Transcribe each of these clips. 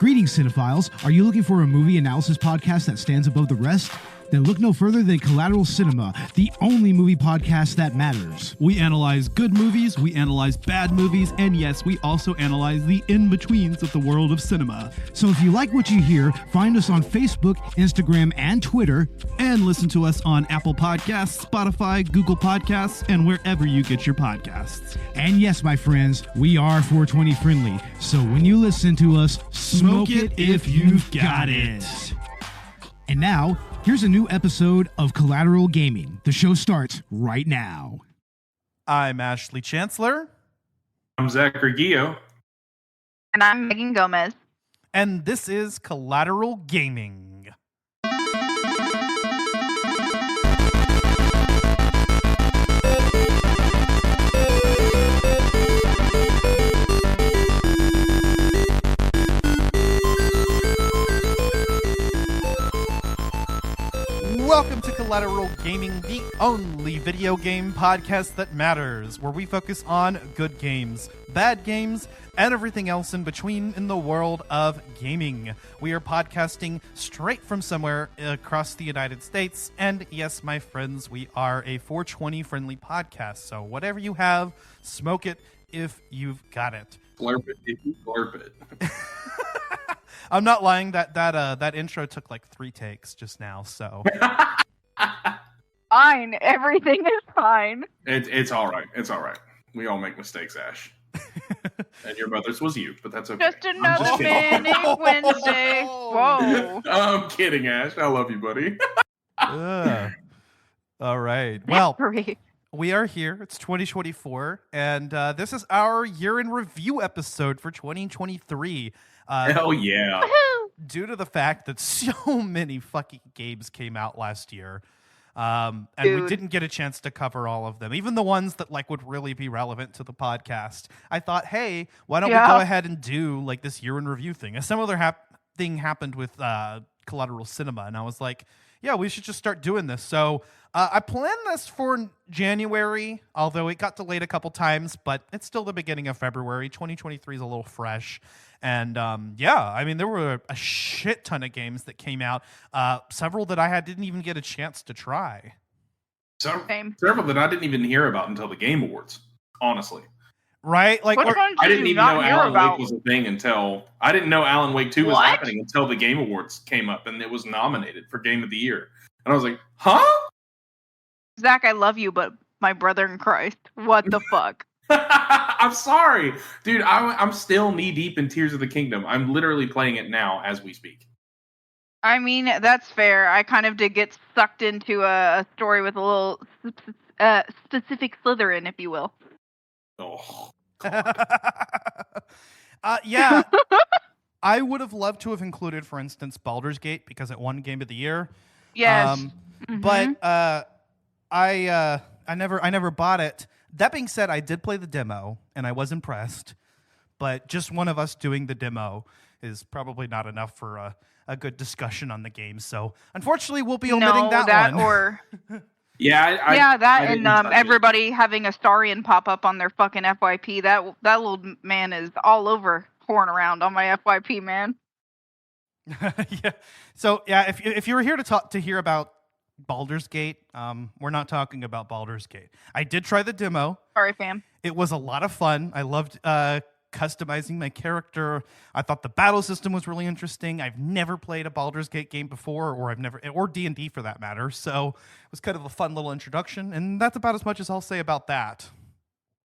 Greetings, cinephiles. Are you looking for a movie analysis podcast that stands above the rest? Then look no further than Collateral Cinema, the only movie podcast that matters. We analyze good movies, we analyze bad movies, and yes, we also analyze the in-betweens of the world of cinema. So if you like what you hear, find us on Facebook, Instagram, and Twitter. And listen to us on Apple Podcasts, Spotify, Google Podcasts, and wherever you get your podcasts. And yes, my friends, we are 420 friendly. So when you listen to us, smoke it if you've got it. And now, here's a new episode of Collateral Gaming. The show starts right now. I'm Ashley Chancellor. I'm Zachary Gio. And I'm Megan Gomez. And this is Collateral Gaming. Welcome to Collateral Gaming, the only video game podcast that matters, where we focus on good games, bad games, and everything else in between in the world of gaming. We are podcasting straight from somewhere across the United States, and yes, my friends, we are a 420 friendly podcast, so whatever you have, smoke it if you've got it. Blurp it if you blurp it. I'm not lying. That intro took like 3 takes just now. So Fine, everything is fine. It's all right. It's all right. We all make mistakes, Ash. And your brother's was you, but that's okay. Just another Manic Wednesday. Whoa. I'm kidding, Ash. I love you, buddy. All right. Well, Victory. we are here. It's 2024, and this is our year in review episode for 2023. Hell yeah. Woohoo! Due to the fact that so many fucking games came out last year, and we didn't get a chance to cover all of them, even the ones that like would really be relevant to the podcast. I thought, hey, why don't we go ahead and do like this year in review thing? A similar thing happened with Collateral Cinema, and I was like, yeah, we should just start doing this. So I planned this for January, although it got delayed a couple times, but it's still the beginning of February. 2023 is a little fresh. And yeah, I mean, there were a shit ton of games that came out, several that I didn't even get a chance to try. Several that I didn't even hear about until the Game Awards, honestly. Right? Like, I didn't even know Alan Wake was a thing until I didn't know Alan Wake 2 was happening until the Game Awards came up and it was nominated for Game of the Year. And I was like, huh? Zach, I love you, but my brother in Christ. What the fuck? I'm sorry. Dude, I'm still knee deep in Tears of the Kingdom. I'm literally playing it now as we speak. I mean, that's fair. I kind of did get sucked into a story with a little specific Slytherin, if you will. Oh, yeah. I would have loved to have included, for instance, Baldur's Gate because it won Game of the Year. Yes. But I never bought it. That being said, I did play the demo and I was impressed. But just one of us doing the demo is probably not enough for a good discussion on the game. So unfortunately, we'll be omitting that one. Or yeah, that and everybody having a Starian pop up on their fucking FYP. That little man is all over whoring around on my FYP, man. Yeah. So yeah, if you were here to hear about Baldur's Gate, we're not talking about Baldur's Gate. I did try the demo. Sorry, fam. It was a lot of fun. I loved customizing my character. I thought the battle system was really interesting. I've never played a Baldur's Gate game before, or D&D for that matter. So it was kind of a fun little introduction, and that's about as much as I'll say about that.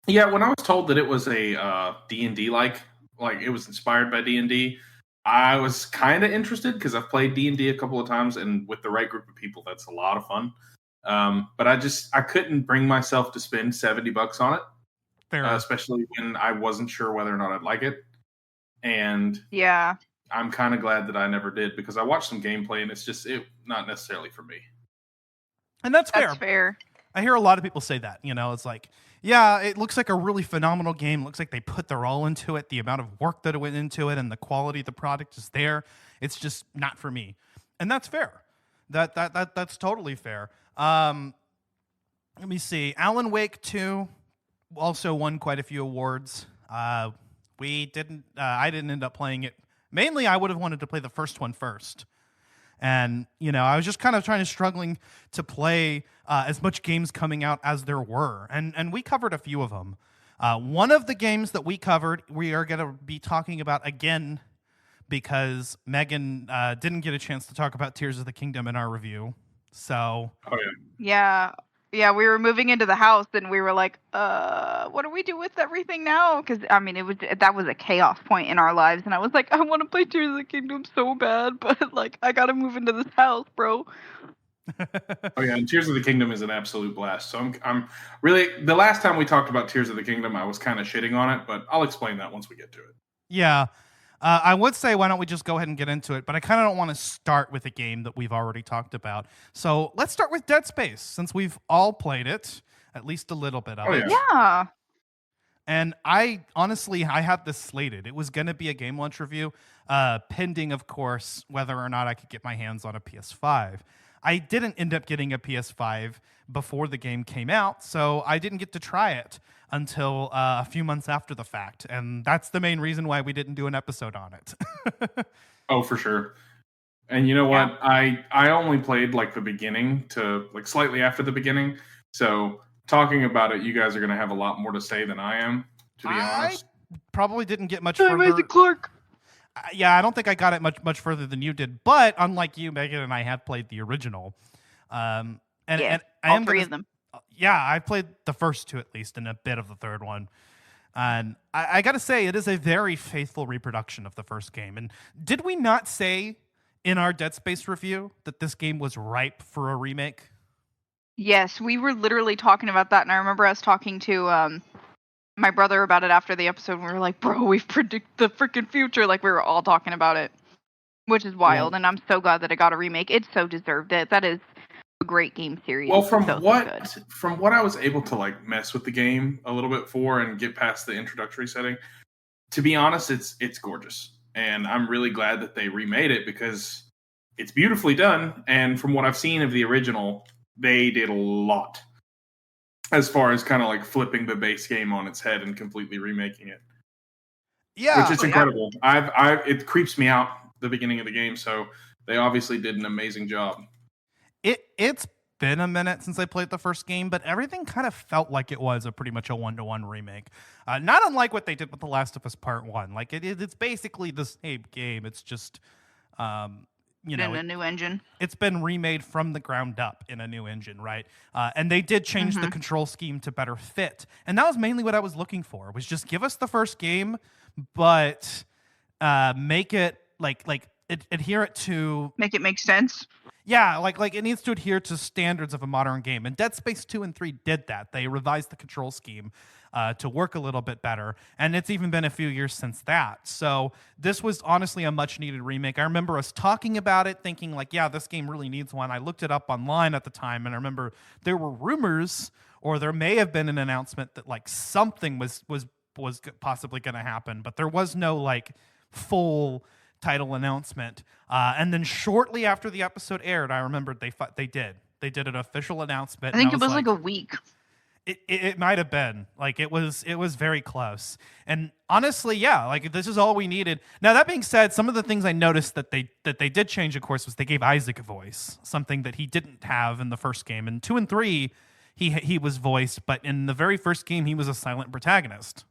Yeah, when I was told that it was a D&D like it was inspired by D&D, I was kind of interested because I've played D&D a couple of times, and with the right group of people, that's a lot of fun. But I couldn't bring myself to spend $70 on it. Especially when I wasn't sure whether or not I'd like it. And yeah, I'm kind of glad that I never did because I watched some gameplay and it's not necessarily for me. And that's fair. That's fair. I hear a lot of people say that, it's like, yeah, it looks like a really phenomenal game. It looks like they put their all into it. The amount of work that went into it and the quality of the product is there. It's just not for me. And that's fair. That's totally fair. Let me see. Alan Wake 2 also won quite a few awards. I didn't end up playing it Mainly, I would have wanted to play the first one first. And, I was just kind of struggling to play as much games coming out as there were. And we covered a few of them. One of the games that we covered, we are going to be talking about again because Megan didn't get a chance to talk about Tears of the Kingdom in our review. So. Oh, yeah. Yeah, we were moving into the house and we were like, what do we do with everything now? Because, that was a chaos point in our lives. And I was like, I want to play Tears of the Kingdom so bad, but, I got to move into this house, bro. Oh, yeah, and Tears of the Kingdom is an absolute blast. So I'm really, the last time we talked about Tears of the Kingdom, I was kind of shitting on it, but I'll explain that once we get to it. Yeah. I would say, why don't we just go ahead and get into it? But I kind of don't want to start with a game that we've already talked about. So let's start with Dead Space, since we've all played it, at least a little bit of it. Yeah. And I had this slated. It was going to be a game launch review, pending, of course, whether or not I could get my hands on a PS5. I didn't end up getting a PS5 before the game came out, so I didn't get to try it until a few months after the fact. And that's the main reason why we didn't do an episode on it. Oh, for sure. And you know what? I only played the beginning to slightly after the beginning. So talking about it, you guys are going to have a lot more to say than I am, to be honest. I probably didn't get much further. Isaac Clarke. Yeah, I don't think I got it much further than you did. But unlike you, Megan and I have played the original. And I all three of them. Yeah, I played the first two at least, and a bit of the third one. And I got to say, it is a very faithful reproduction of the first game. And did we not say in our Dead Space review that this game was ripe for a remake? Yes, we were literally talking about that. And I remember us talking to my brother about it after the episode. And we were like, bro, we've predicted the freaking future. We were all talking about it, which is wild. And I'm so glad that it got a remake. It so deserved it. That is a great game series. Well, from what I was able to mess with the game a little bit for and get past the introductory setting, to be honest, it's gorgeous, and I'm really glad that they remade it because it's beautifully done. And from what I've seen of the original, they did a lot as far as kind of flipping the base game on its head and completely remaking it. Yeah, which is incredible. It creeps me out the beginning of the game, so they obviously did an amazing job. It's been a minute since I played the first game, but everything kind of felt like it was pretty much a 1-to-1 remake. Not unlike what they did with The Last of Us Part 1. It's basically the same game. It's just, in a new engine. It's been remade from the ground up in a new engine, right? And they did change the control scheme to better fit. And that was mainly what I was looking for, was just give us the first game, but make it adhere it to... Make it make sense. Yeah, it needs to adhere to standards of a modern game. And Dead Space 2 and 3 did that. They revised the control scheme to work a little bit better. And it's even been a few years since that. So this was honestly a much-needed remake. I remember us talking about it, thinking this game really needs one. I looked it up online at the time, and I remember there were rumors, or there may have been an announcement that something was possibly going to happen. But there was no full title announcement. And then shortly after the episode aired, I remembered they did an official announcement. I think it was a week. It might have been. It was very close. And honestly, yeah, this is all we needed. Now, that being said, some of the things I noticed that they did change, of course, was they gave Isaac a voice, something that he didn't have in the first game. In 2 and 3, he was voiced, but in the very first game, he was a silent protagonist.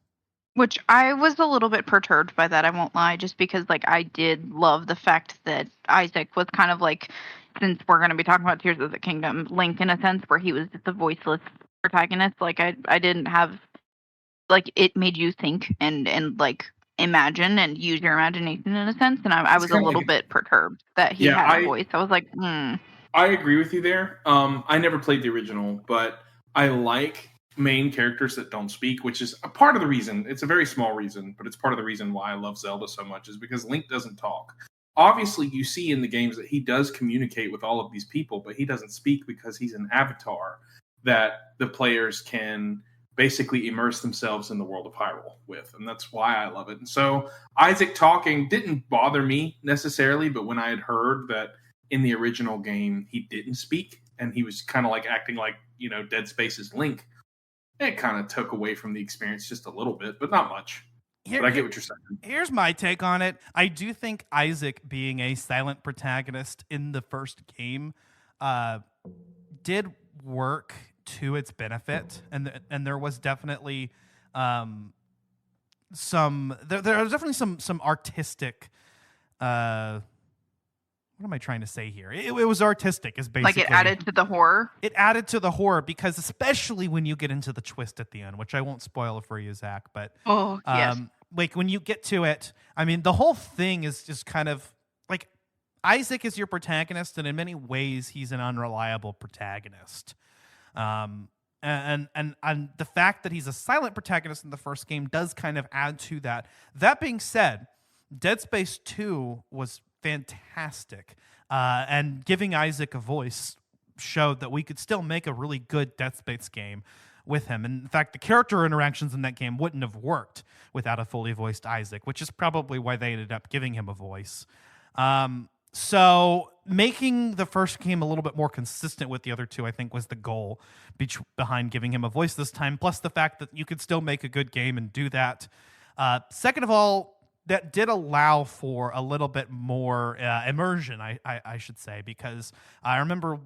Which I was a little bit perturbed by that, I won't lie, just because I did love the fact that Isaac was kind of since we're going to be talking about Tears of the Kingdom, Link in a sense, where he was the voiceless protagonist. I didn't have, it made you think and imagine and use your imagination in a sense, and I was a little bit perturbed that he had a voice. I was like, I agree with you there. I never played the original, but I like main characters that don't speak, which is a part of the reason. It's a very small reason, but it's part of the reason why I love Zelda so much, is because Link doesn't talk. Obviously, you see in the games that he does communicate with all of these people, but he doesn't speak because he's an avatar that the players can basically immerse themselves in the world of Hyrule with, and that's why I love it. And so Isaac talking didn't bother me necessarily, but when I had heard that in the original game he didn't speak and he was kind of acting like Dead Space's Link, it kind of took away from the experience just a little bit, but not much. But I get what you're saying. Here's my take on it. I do think Isaac being a silent protagonist in the first game did work to its benefit, and there was definitely some artistic. What am I trying to say here? It was artistic, is basically like it added to the horror. It added to the horror because, especially when you get into the twist at the end, which I won't spoil for you, Zach. But yes. like when you get to it, I mean, the whole thing is just kind of like Isaac is your protagonist, and in many ways, he's an unreliable protagonist. And the fact that he's a silent protagonist in the first game does kind of add to that. That being said, Dead Space 2 was fantastic, and giving Isaac a voice showed that we could still make a really good Dead Space game with him. And in fact, the character interactions in that game wouldn't have worked without a fully voiced Isaac, which is probably why they ended up giving him a voice. So making the first game a little bit more consistent with the other two, I think, was the goal behind giving him a voice this time, plus the fact that you could still make a good game and do that. Second of all, that did allow for a little bit more immersion, I should say, because I remember,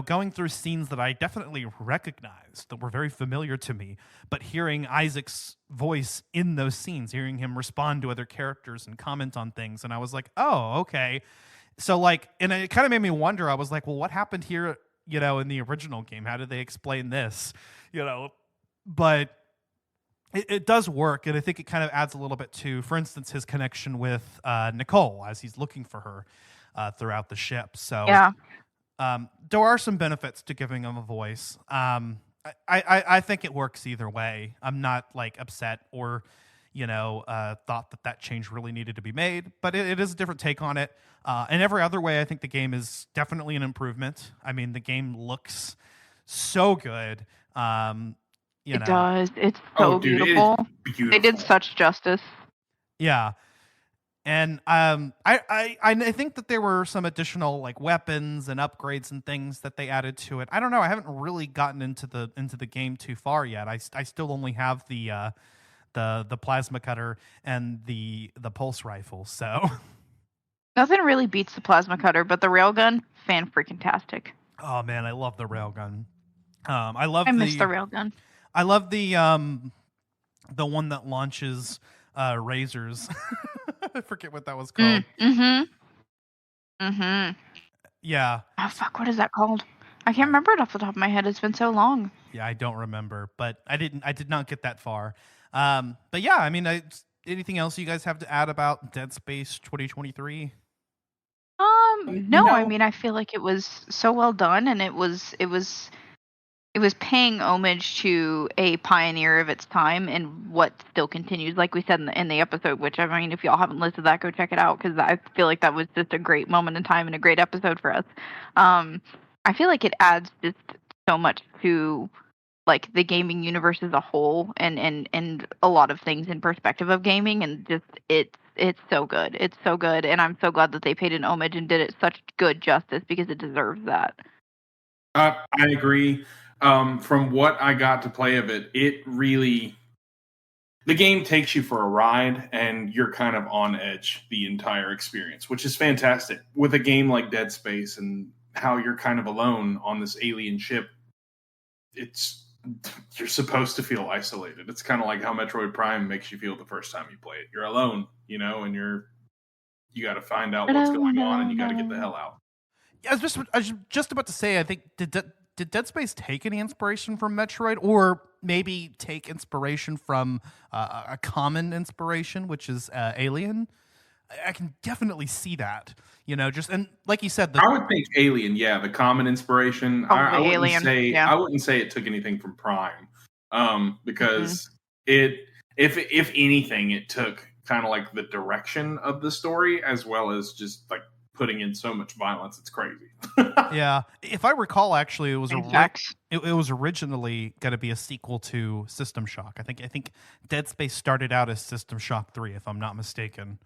going through scenes that I definitely recognized that were very familiar to me, but hearing Isaac's voice in those scenes, hearing him respond to other characters and comment on things, and I was like, oh, okay. So and it kind of made me wonder. I was like, well, what happened here, in the original game? How did they explain this? But it does work, and I think it kind of adds a little bit to, for instance, his connection with Nicole as he's looking for her throughout the ship. So yeah. There are some benefits to giving him a voice. I think it works either way. I'm not upset or thought that change really needed to be made, but it is a different take on it. In every other way, I think the game is definitely an improvement. I mean, the game looks so good. It does. It's so beautiful. They did such justice. Yeah. And I think that there were some additional weapons and upgrades and things that they added to it. I don't know. I haven't really gotten into the game too far yet. I still only have the plasma cutter and the pulse rifle. So nothing really beats the plasma cutter, but the railgun, fan-freaking-tastic. Oh man, I love the railgun. I miss the railgun. I love the one that launches razors. I forget what that was called. Yeah. Oh fuck, what is that called? I can't remember it off the top of my head. It's been so long. Yeah, I don't remember, but I did not get that far. But yeah, I mean, anything else you guys have to add about Dead Space 2023? No, I mean, I feel like it was so well done, and it was paying homage to a pioneer of its time and what still continues, like we said in the episode, which, I mean, if y'all haven't listened to that, go check it out, because I feel like that was just a great moment in time and a great episode for us. I feel like it adds just so much to the gaming universe as a whole, and a lot of things in perspective of gaming, and just it's so good. It's so good, and I'm so glad that they paid an homage and did it such good justice, because it deserves that. I agree. From what I got to play of it, the game takes you for a ride, and you're kind of on edge the entire experience, which is fantastic. With a game like Dead Space and how you're kind of alone on this alien ship, you're supposed to feel isolated. It's kind of like how Metroid Prime makes you feel the first time you play it. You're alone, and you got to find out what's going on, and you got to get the hell out. Yeah, I was just about to say, I think, did Dead Space take any inspiration from Metroid, or maybe take inspiration from a common inspiration, which is Alien? I can definitely see that, and like you said, I would think Alien, yeah, the common inspiration. I wouldn't say it took anything from Prime, because if anything, it took kind of the direction of the story, as well as just putting in so much violence. It's crazy. Yeah, if I recall, actually, it was originally going to be a sequel to System Shock. I think Dead Space started out as System Shock 3, if I'm not mistaken,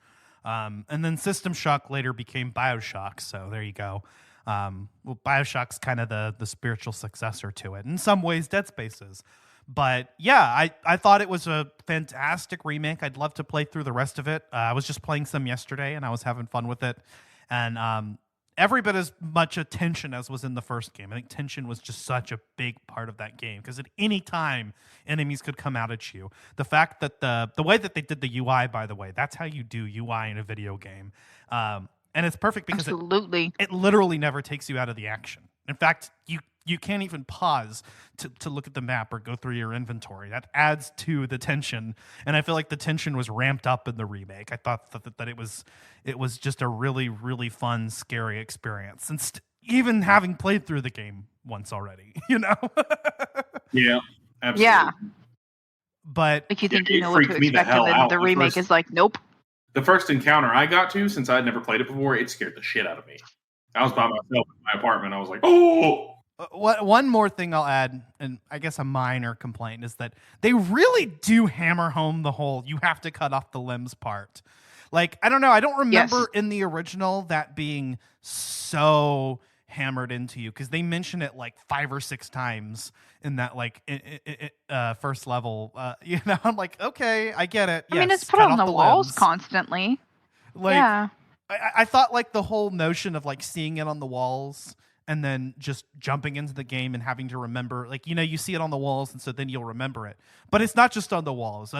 and then System Shock later became BioShock. So there you go. Well, BioShock's kind of the spiritual successor to it. In some ways, Dead Space is. But yeah, I thought it was a fantastic remake. I'd love to play through the rest of it. I was just playing some yesterday, and I was having fun with it. And every bit as much attention as was in the first game. I think tension was just such a big part of that game because at any time enemies could come out at you. The fact that the way that they did the UI, by the way, that's how you do UI in a video game. And it's perfect because it literally never takes you out of the action. In fact, you can't even pause to look at the map or go through your inventory. That adds to the tension, and I feel like the tension was ramped up in the remake. I thought that it was just a really, really fun, scary experience, and even having played through the game once already, you know? Yeah, absolutely. Yeah. But like you think you know what to expect, and then the remake is like, nope. The first encounter I got to, since I'd never played it before, it scared the shit out of me. I was by myself in my apartment. I was like, oh! One more thing I'll add, and I guess a minor complaint, is that they really do hammer home the whole you have to cut off the limbs part. Like, I don't know. I don't remember in the original that being so hammered into you because they mention it like 5 or 6 times in that like first level. You know, I'm like, okay, I get it. I mean, it's put on the walls constantly. Like, yeah. I thought like the whole notion of like seeing it on the walls and then just jumping into the game and having to remember, like, you know, you see it on the walls and so then you'll remember it. But it's not just on the walls.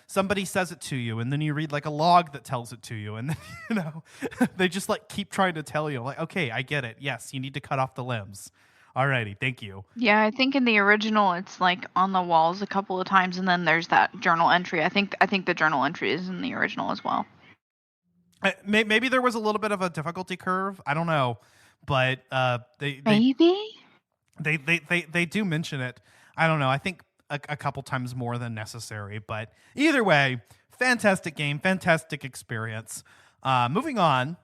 Somebody says it to you and then you read like a log that tells it to you. And then, you know, they just like keep trying to tell you like, okay, I get it. Yes, you need to cut off the limbs. Alrighty, thank you. Yeah, I think in the original it's like on the walls a couple of times and then there's that journal entry. I think the journal entry is in the original as well. Maybe there was a little bit of a difficulty curve. I don't know. But they do mention it. I don't know. I think a couple times more than necessary. But either way, fantastic game, fantastic experience. Moving on,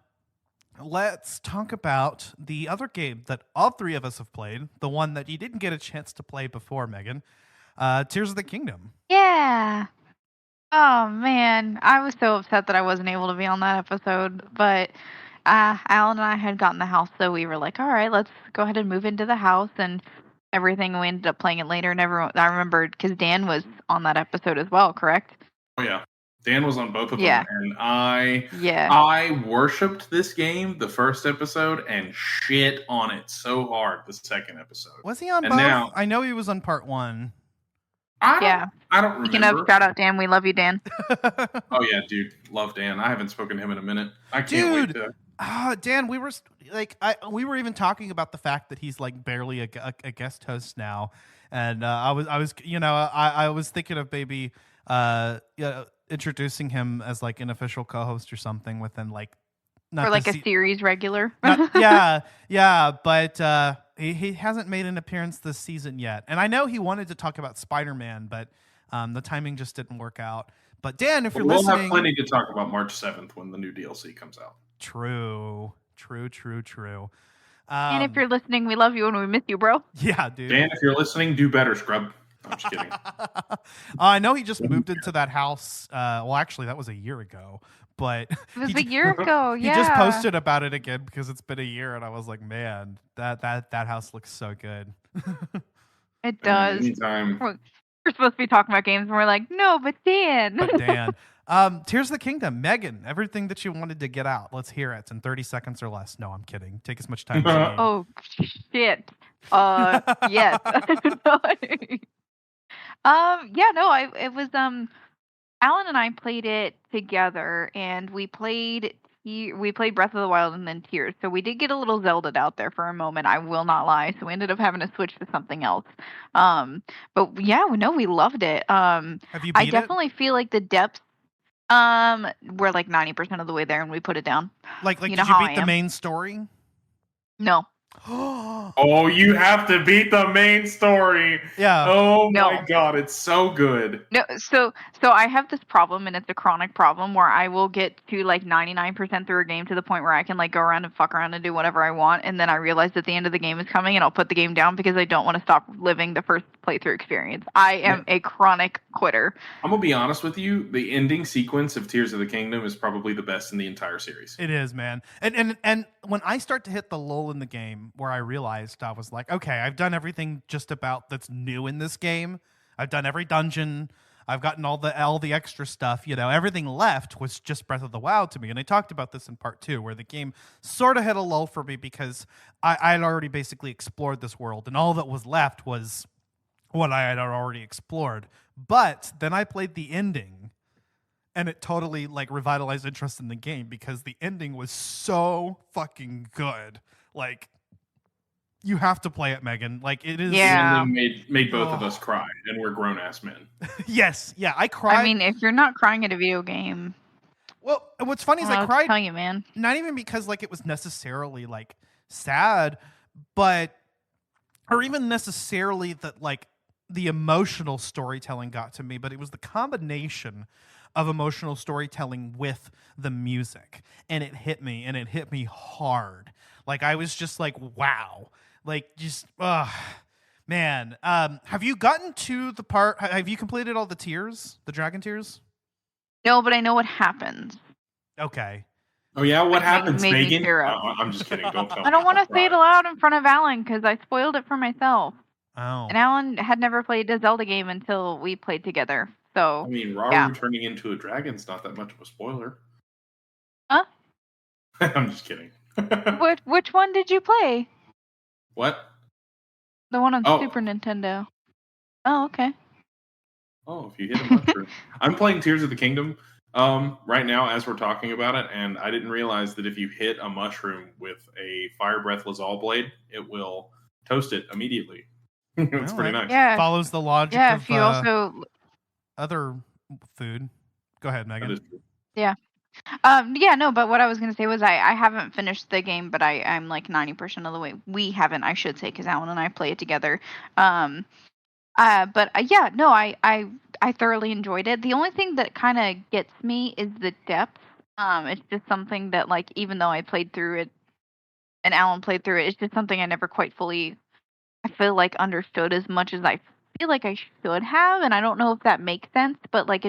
let's talk about the other game that all 3 of us have played. The one that you didn't get a chance to play before, Megan. Tears of the Kingdom. Yeah. Oh man, I was so upset that I wasn't able to be on that episode, but. Alan and I had gotten the house, so we were like, all right, let's go ahead and move into the house and everything. We ended up playing it later, and everyone, I remembered because Dan was on that episode as well, correct? Oh, yeah. Dan was on both of them, and I worshipped this game the first episode and shit on it so hard the second episode. Was he on both? Now, I know he was on part 1. I don't remember. You can shout out Dan. We love you, Dan. Oh, yeah, dude. Love Dan. I haven't spoken to him in a minute. I can't wait to... Dan, we were even talking about the fact that he's like barely a guest host now, and I was thinking of maybe introducing him as like an official co-host or something within like or like a series regular. But he hasn't made an appearance this season yet, and I know he wanted to talk about Spider-Man, but the timing just didn't work out. But Dan, if you're listening, we'll have plenty to talk about March 7th when the new DLC comes out. True. And if you're listening, we love you and we miss you, bro. Yeah, dude. Dan, if you're listening, do better, scrub. I'm just kidding. I know he just moved into that house. Well, actually, that was a year ago. But it was a year ago. Yeah, he just posted about it again because it's been a year, and I was like, man, that house looks so good. It does. Anytime. We're supposed to be talking about games, and we're like, no, but Dan. Tears of the Kingdom. Megan, everything that you wanted to get out. Let's hear it in 30 seconds or less. No, I'm kidding. Take as much time as you need. Oh, shit. Yes. It was, Alan and I played it together, and we played Breath of the Wild and then Tears. So we did get a little Zelda out there for a moment, I will not lie. So we ended up having to switch to something else. But yeah, we loved it. Have you beat I definitely feel like the depths, we're like 90% of the way there and we put it down. Like did you beat the main story? No. Oh, you have to beat the main story. Yeah. Oh my God, it's so good. No, so I have this problem, and it's a chronic problem where I will get to like 99% through a game to the point where I can like go around and fuck around and do whatever I want, and then I realize that the end of the game is coming, and I'll put the game down because I don't want to stop living the first playthrough experience. I am a chronic quitter. I'm gonna be honest with you. The ending sequence of Tears of the Kingdom is probably the best in the entire series. It is, man. And when I start to hit the lull in the game where I realized I was like, okay, I've done everything just about that's new in this game. I've done every dungeon. I've gotten all the extra stuff. Everything left was just Breath of the Wild to me. And I talked about this in part 2, where the game sort of hit a lull for me because I had already basically explored this world, and all that was left was what I had already explored. But then I played the ending, and it totally like revitalized interest in the game because the ending was so fucking good. Like, you have to play it, Megan. Like, it is. Yeah. The ending made both of us cry, and we're grown ass men. Yes, yeah, I cried. I mean, if you're not crying at a video game, well, what's funny is I I'll cried. tell you, man. Not even because like it was necessarily like sad, or even necessarily that like the emotional storytelling got to me, but it was the combination of emotional storytelling with the music, and it hit me hard. Like, I was just like, wow. Like, just, man. Have you gotten to the part? Have you completed all the tiers, the dragon tiers? No, but I know what happens. Okay. Oh yeah, what Like, happens, made me Megan? tear up. I'm just kidding. Don't tell me. I don't want to say it aloud in front of Alan because I spoiled it for myself. Oh. And Alan had never played a Zelda game until we played together. So, I mean, Rauru yeah. turning into a dragon's not that much of a spoiler. Huh? I'm just kidding. Which one did you play? What? The one on Oh. Super Nintendo. Oh, okay. Oh, if you hit a mushroom. I'm playing Tears of the Kingdom right now as we're talking about it, and I didn't realize that if you hit a mushroom with a Fire Breath Lazal blade, it will toast it immediately. It's pretty nice. Yeah. Follows the logic Yeah, of if you also... other food. Go ahead, Megan. That is true. Yeah. No, but what I was going to say was I haven't finished the game, but I'm like 90% of the way. We haven't, I should say, because Alan and I play it together. I thoroughly enjoyed it. The only thing that kind of gets me is the depth. It's just something that, like, even though I played through it and Alan played through it, it's just something I never quite fully, I feel like, understood as much as I feel like I should have. And I don't know if that makes sense, but like,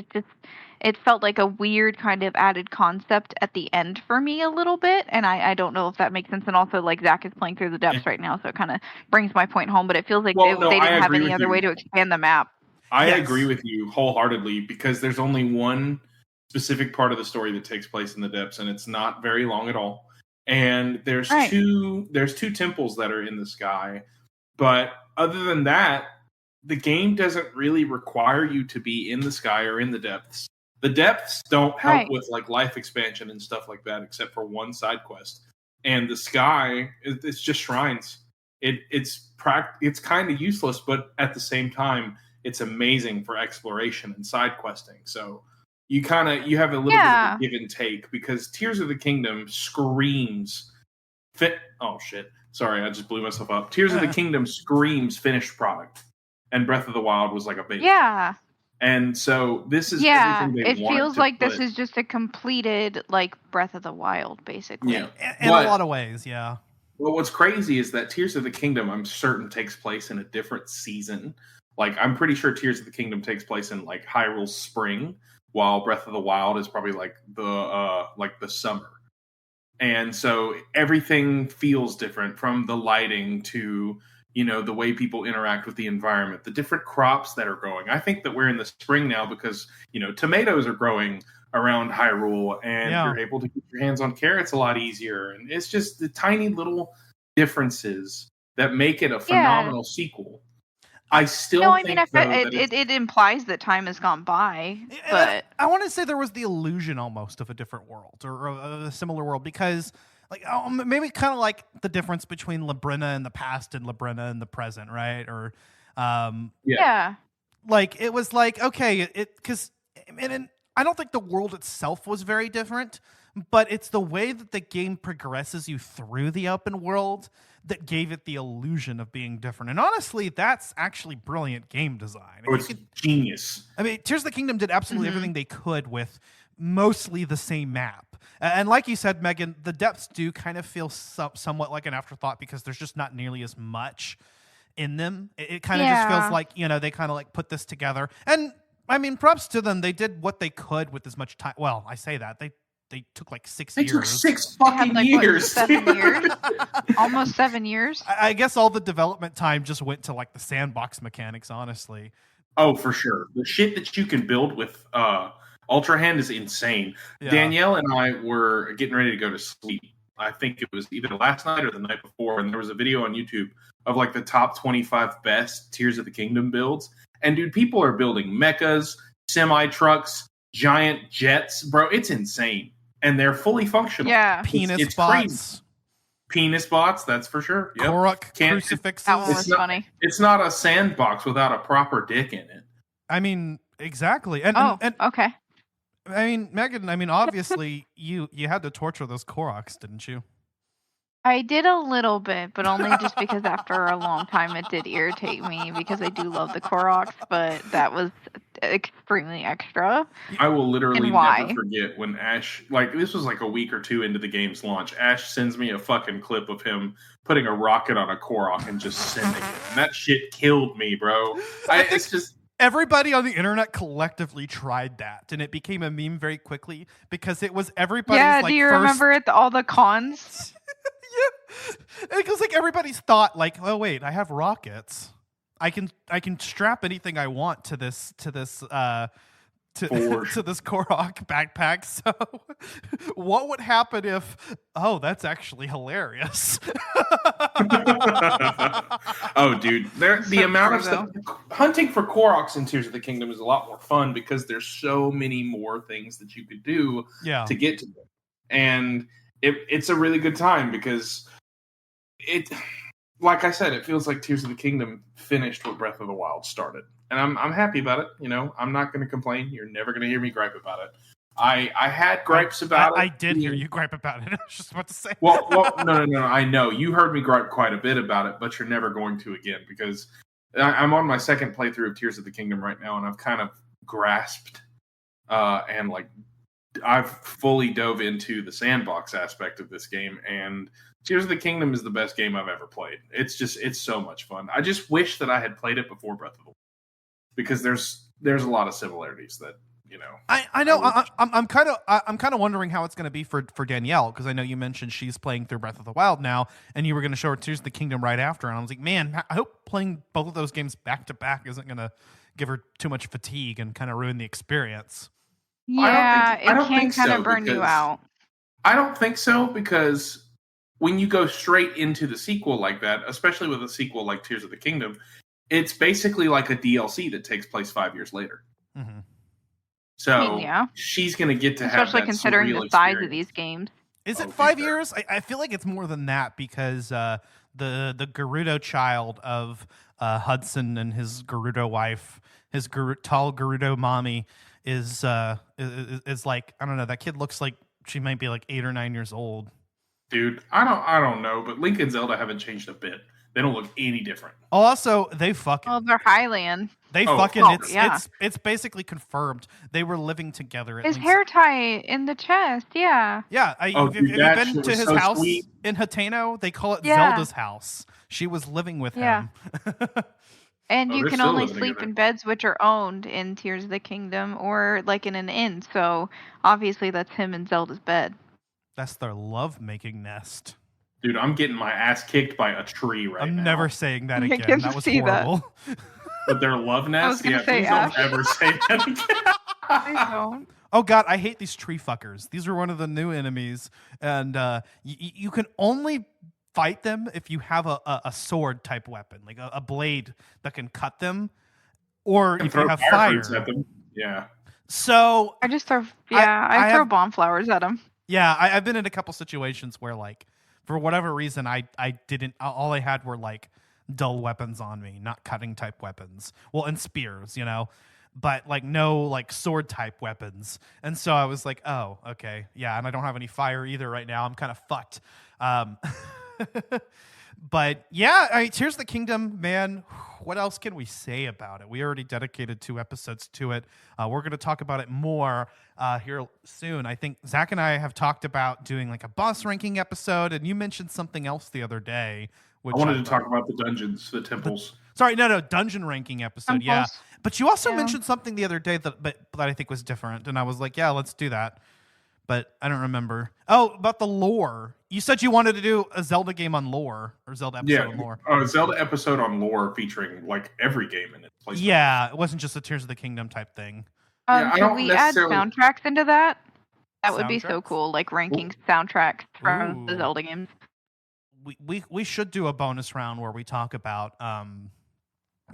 it felt like a weird kind of added concept at the end for me a little bit. And I don't know if that makes sense. And also, like, Zach is playing through the depths right now, so it kind of brings my point home. But it feels like they didn't have any other way to expand the map. I agree with you wholeheartedly because there's only one specific part of the story that takes place in the depths, and it's not very long at all. And there's two temples that are in the sky. But other than that, the game doesn't really require you to be in the sky or in the depths. The depths don't help with like life expansion and stuff like that, except for one side quest. And the sky, it's just shrines. It's kind of useless, but at the same time, it's amazing for exploration and side questing. So you have a little bit of a give and take because Tears of the Kingdom screams oh shit. Sorry, I just blew myself up. Tears of the Kingdom screams finished product. And Breath of the Wild was like a beta. Yeah. And so this is everything they it feels like this is just a completed like Breath of the Wild, basically. Yeah, in a lot of ways, yeah. Well, what's crazy is that Tears of the Kingdom, I'm certain, takes place in a different season. Like, I'm pretty sure Tears of the Kingdom takes place in like Hyrule Spring, while Breath of the Wild is probably like the summer. And so everything feels different, from the lighting to the way people interact with the environment, the different crops that are growing. I think that we're in the spring now because, tomatoes are growing around Hyrule and you're able to get your hands on carrots a lot easier. And it's just the tiny little differences that make it a phenomenal sequel. I still think it implies that time has gone by, but I want to say there was the illusion almost of a different world or a similar world because like maybe kind of like the difference between Labrina in the past and Labrina in the present, right? Or like it was like okay, because I don't think the world itself was very different, but it's the way that the game progresses you through the open world that gave it the illusion of being different. And honestly, that's actually brilliant game design. It's genius. I mean, Tears of the Kingdom did absolutely everything they could with mostly the same map. And like you said, Megan, the depths do kind of feel somewhat like an afterthought because there's just not nearly as much in them. It kind of just feels like, they kind of like put this together. And I mean, props to them. They did what they could with as much time. Well, I say that. They took like 6 years. They took 6 fucking years. 7 years? Almost 7 years? I guess all the development time just went to like the sandbox mechanics, honestly. Oh, for sure. The shit that you can build with Ultra Hand is insane. Yeah. Danielle and I were getting ready to go to sleep. I think it was either last night or the night before, and there was a video on YouTube of like the top 25 best Tears of the Kingdom builds. And dude, people are building mechas, semi-trucks, giant jets, bro. It's insane. And they're fully functional. Yeah. Penis it's bots. crazy. Penis bots, that's for sure. Yep. Korok Can't- crucifixes. That one was It's not- funny. It's not a sandbox without a proper dick in it. I mean, exactly. And Okay. I mean, Megan, I mean, obviously you had to torture those Koroks, didn't you? I did a little bit, but only just because after a long time it did irritate me because I do love the Koroks, but that was extremely extra. I will literally And why? never forget when Ash, like this was like a week or two into the game's launch, Ash sends me a fucking clip of him putting a rocket on a Korok and just sending it. And that shit killed me, bro. It's just, Everybody on the internet collectively tried that, and it became a meme very quickly because it was everybody's Yeah, like do you first... remember it? All the cons? Yeah. It was like everybody's thought, like, oh wait, I have rockets. I can strap anything I want to this For to this Korok backpack. So what would happen if that's actually hilarious. oh, dude, the amount of stuff. Hunting for Koroks in Tears of the Kingdom is a lot more fun because there's so many more things that you could do Yeah. to get to them. And it's a really good time because like I said, it feels like Tears of the Kingdom finished what Breath of the Wild started. And I'm happy about it. You know, I'm not going to complain. You're never going to hear me gripe about it. I had gripes about it. I did hear you gripe about it. I was just about to say. Well, no. I know you heard me gripe quite a bit about it, but you're never going to again because I'm on my second playthrough of Tears of the Kingdom right now, and I've kind of grasped and like I've fully dove into the sandbox aspect of this game, and Tears of the Kingdom is the best game I've ever played. It's so much fun. I just wish that I had played it before Breath of the Wild because there's a lot of similarities that. You know, I know. I'm kind of wondering how it's going to be for Danielle because I know you mentioned she's playing through Breath of the Wild now, and you were going to show her Tears of the Kingdom right after, and I was like, man, I hope playing both of those games back to back isn't going to give her too much fatigue and kind of ruin the experience. Yeah, I don't it can think kind so, of burn you because out. I don't think so because when you go straight into the sequel like that, especially with a sequel like Tears of the Kingdom, it's basically like a DLC that takes place 5 years later. Mm-hmm. So Yeah. she's going to get to have Especially that considering surreal the size experience. of these games. Is it Oh, 5 sure. years? I feel like it's more than that because the Gerudo child of Hudson and his Gerudo wife, his tall Gerudo mommy, is like, I don't know. That kid looks like she might be like 8 or 9 years old. Dude, I don't know, but Link and Zelda haven't changed a bit. They don't look any different. Oh, also, they fucking. Oh, they're Highland. They Oh, fucking. oh, It's basically confirmed they were living together. At His least. hair tie in the chest, yeah. Yeah, Oh, if dude, you've that been shit to was his so house sweet. in Hateno, they call it Yeah. Zelda's house. She was living with Yeah. him. And Oh, you they're can still only living sleep together. in beds which are owned in Tears of the Kingdom or like in an inn. So obviously that's him in Zelda's bed. That's their love-making nest. Dude, I'm getting my ass kicked by a tree right I'm now. never saying that I again. can That was see that. horrible. But their love nest? gonna Yeah, say please Ash. don't ever say that again. I don't. Oh god, I hate these tree fuckers. These are one of the new enemies, and you can only fight them if you have a sword type weapon, like a blade that can cut them, or And if you throw have fire fire. fruits at them. Yeah. So I just throw, I I throw have- bomb flowers at him. yeah, I've been in a couple situations where, like, for whatever reason, I didn't. All I had were like dull weapons on me, not cutting type weapons. Well, and spears, but like no like sword type weapons. And so I was like, oh, okay, yeah. And I don't have any fire either right now. I'm kind of fucked. But yeah, Tears of the Kingdom, man. What else can we say about it? We already dedicated 2 episodes to it. We're going to talk about it more here soon. I think Zach and I have talked about doing like a boss ranking episode, and you mentioned something else the other day. Which I wanted to talk about the dungeons, the temples. Sorry, no, dungeon ranking episode. Yeah, Temples. but you also Yeah. mentioned something the other day that I think was different, and I was like, yeah, let's do that. But I don't remember. Oh, about the lore. You said you wanted to do a Zelda game on lore, or Zelda episode on lore. A Zelda episode on lore featuring like every game in its place. Yeah, it wasn't just a Tears of the Kingdom type thing. Should we add soundtracks into that? That would be so cool, like ranking soundtracks from the Zelda games. We should do a bonus round where we talk about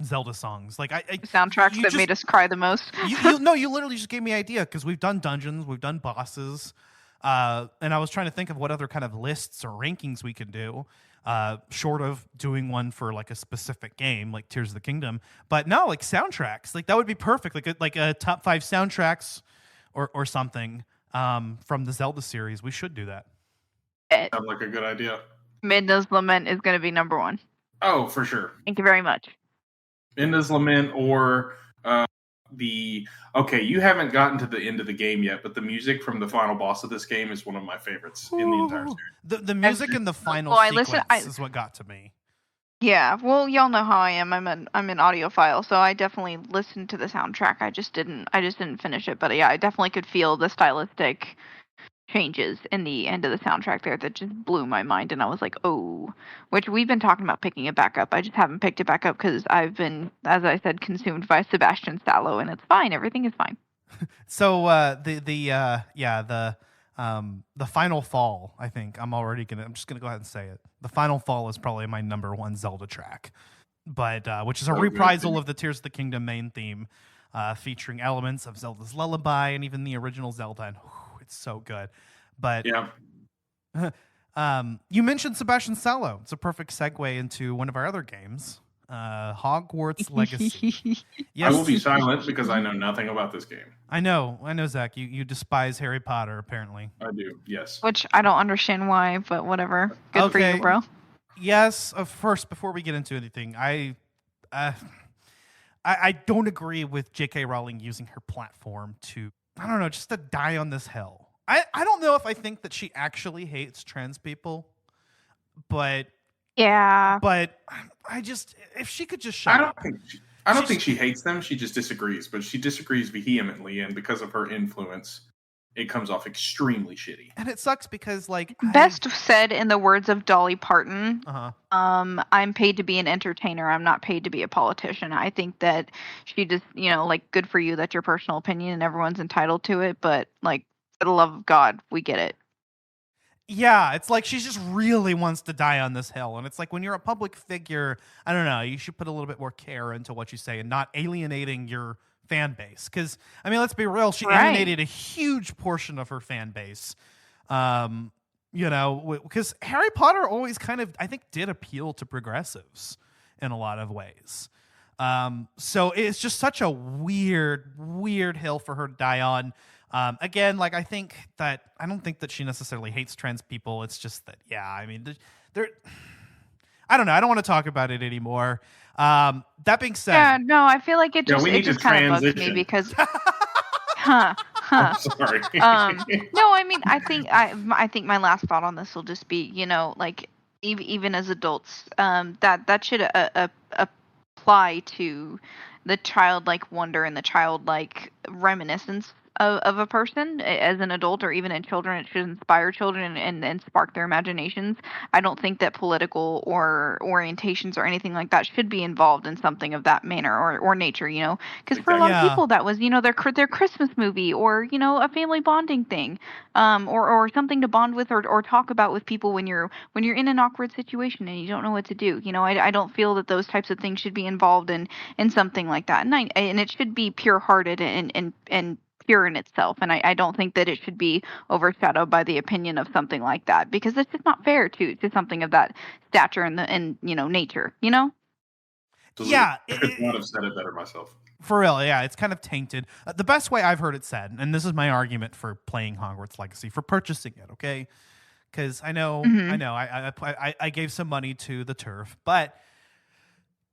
Zelda songs, like soundtracks that made us cry the most. you literally just gave me an idea because we've done dungeons, we've done bosses. And I was trying to think of what other kind of lists or rankings we could do, short of doing one for like a specific game, like Tears of the Kingdom. But no, like soundtracks, like that would be perfect, like a top 5 soundtracks or something from the Zelda series. We should do that. Sounds like a good idea. Midna's Lament is going to be number 1. Oh, for sure. Thank you very much. Midna's Lament or you haven't gotten to the end of the game yet, but the music from the final boss of this game is one of my favorites in the entire series. The music in the final sequence is what got to me. Yeah, well, y'all know how I am. I'm an audiophile, so I definitely listened to the soundtrack. I just didn't finish it, but yeah, I definitely could feel the stylistic changes in the end of the soundtrack there that just blew my mind, and I was like, oh, which we've been talking about picking it back up. I just haven't picked it back up because I've been, as I said, consumed by Sebastian Stallo, and it's fine. Everything is fine. So the Final Fall, I think I'm just gonna go ahead and say it. The Final Fall is probably my number 1 Zelda track, but which is a reprisal of the Tears of the Kingdom main theme, featuring elements of Zelda's Lullaby and even the original Zelda, and it's so good. But you mentioned Sebastian Stallo. It's a perfect segue into one of our other games, Hogwarts Legacy. Yes. I will be silent because I know nothing about this game. I know, Zach. You despise Harry Potter, apparently. I do, yes. Which I don't understand why, but whatever. Good for you, bro. Yes. First, before we get into anything, I don't agree with J.K. Rowling using her platform to, I don't know, just to die on this hill. I don't know if I think that she actually hates trans people, but yeah. But I just, if she could just shut up. I don't think she hates them. She just disagrees, but she disagrees vehemently, and because of her influence, it comes off extremely shitty. And it sucks because, like, best said in the words of Dolly Parton, I'm paid to be an entertainer. I'm not paid to be a politician. I think that she just, like, good for you. That's your personal opinion and everyone's entitled to it. But, like, for the love of God, we get it. Yeah, it's like she just really wants to die on this hill. And it's like when you're a public figure, I don't know, you should put a little bit more care into what you say and not alienating your fan base. Because, I mean, let's be real, she alienated a huge portion of her fan base. Because Harry Potter always kind of, I think, did appeal to progressives in a lot of ways. So it's just such a weird hill for her to die on. Again, like, I don't think that she necessarily hates trans people. It's just that, I mean, I don't know. I don't want to talk about it anymore. That being said, I feel like it just kind of bugs me because, I'm sorry. No, I mean, I think my last thought on this will just be, like, even as adults, that should apply to the childlike wonder and the childlike reminiscence of a person as an adult or even in children. It should inspire children and spark their imaginations. I don't think that political or orientations or anything like that should be involved in something of that manner or nature, because for a lot of people that was, their Christmas movie or, a family bonding thing, or something to bond with or talk about with people when you're in an awkward situation and you don't know what to do. I don't feel that those types of things should be involved in something like that. And it should be pure-hearted and pure in itself, and I don't think that it should be overshadowed by the opinion of something like that, because it's just not fair to something of that stature and nature. I could not have said it better myself. For real, it's kind of tainted. The best way I've heard it said, and this is my argument for playing Hogwarts Legacy, for purchasing it, okay? Because I know, I gave some money to the turf, but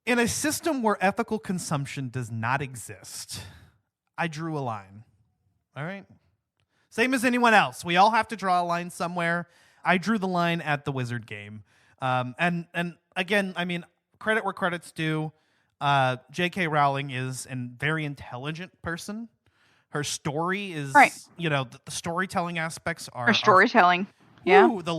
in a system where ethical consumption does not exist, I drew a line. All right. Same as anyone else. We all have to draw a line somewhere. I drew the line at the Wizard game. And again, I mean, credit where credit's due. J.K. Rowling is a very intelligent person. Her story is, the storytelling aspects are... Her storytelling. Yeah. Ooh, the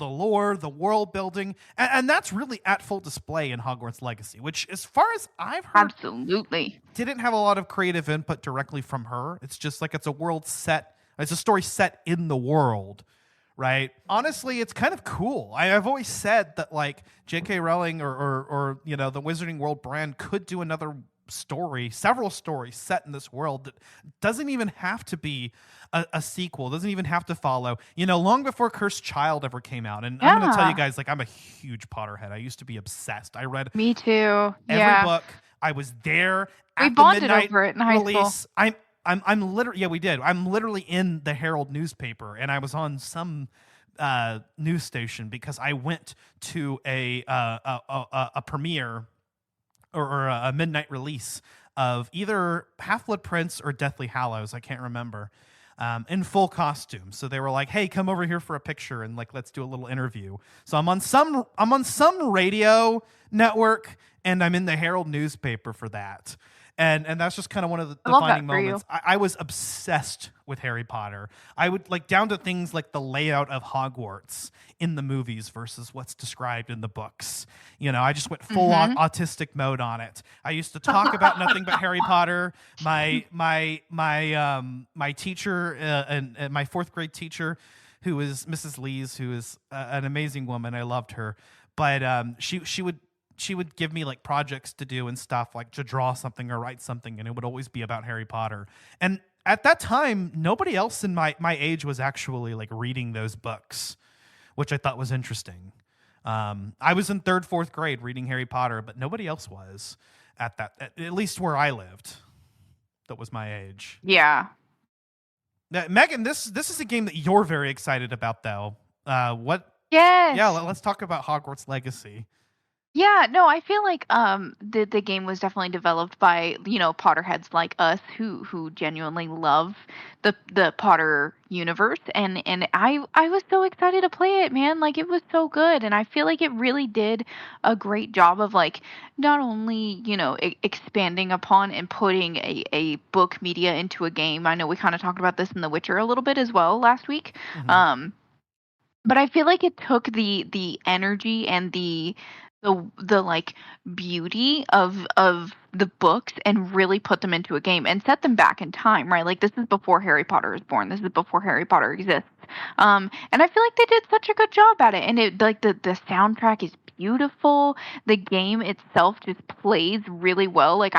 lore, the world building, and that's really at full display in Hogwarts Legacy, which, as far as I've heard, Absolutely. didn't have a lot of creative input directly from her. It's just like it's a story set in the world, right? Honestly, it's kind of cool. I've always said that like J.K. Rowling or you know the Wizarding World brand could do another story, several stories set in this world that doesn't even have to be a sequel, doesn't even have to follow, you know, long before Cursed Child ever came out. And I'm going to tell you guys, like, I'm a huge Potterhead. I used to be obsessed. I read Me too. every book. I was there We at the bonded midnight over it in high release. school. I'm literally, yeah, we did. I'm literally in the Herald newspaper, and I was on some news station because I went to a premiere or a midnight release of either Half-Blood Prince or Deathly Hallows. I can't remember. In full costume. So they were like, "Hey, come over here for a picture and like let's do a little interview." So I'm on some radio network and I'm in the Herald newspaper for that. And that's just kind of one of the defining moments. I was obsessed with Harry Potter. I would like down to things like the layout of Hogwarts in the movies versus what's described in the books. You know, I just went full on autistic mode on it. I used to talk about nothing but Harry Potter. My teacher and my fourth grade teacher, who was Mrs. Lees, who is an amazing woman. I loved her, but she would give me like projects to do and stuff, like to draw something or write something, and it would always be about Harry Potter. And at that time, nobody else in my age was actually like reading those books, which I thought was interesting. I was in third, fourth grade reading Harry Potter, but nobody else was at least where I lived. That was my age. Yeah. Now, Megan, this is a game that you're very excited about, though. What? Yes. Yeah, let's talk about Hogwarts Legacy. Yeah, no, I feel like the game was definitely developed by, you know, Potterheads like us who genuinely love the Potter universe, and I was so excited to play it, man. Like, it was so good, and I feel like it really did a great job of like not only, you know, expanding upon and putting a book media into a game. I know we kind of talked about this in The Witcher a little bit as well last week. But I feel like it took the energy and the like beauty of the books and really put them into a game and set them back in time, right? Like, this is before Harry Potter is born. This is before Harry Potter exists. And I feel like they did such a good job at it. And it like the soundtrack is beautiful. The game itself just plays really well. Like,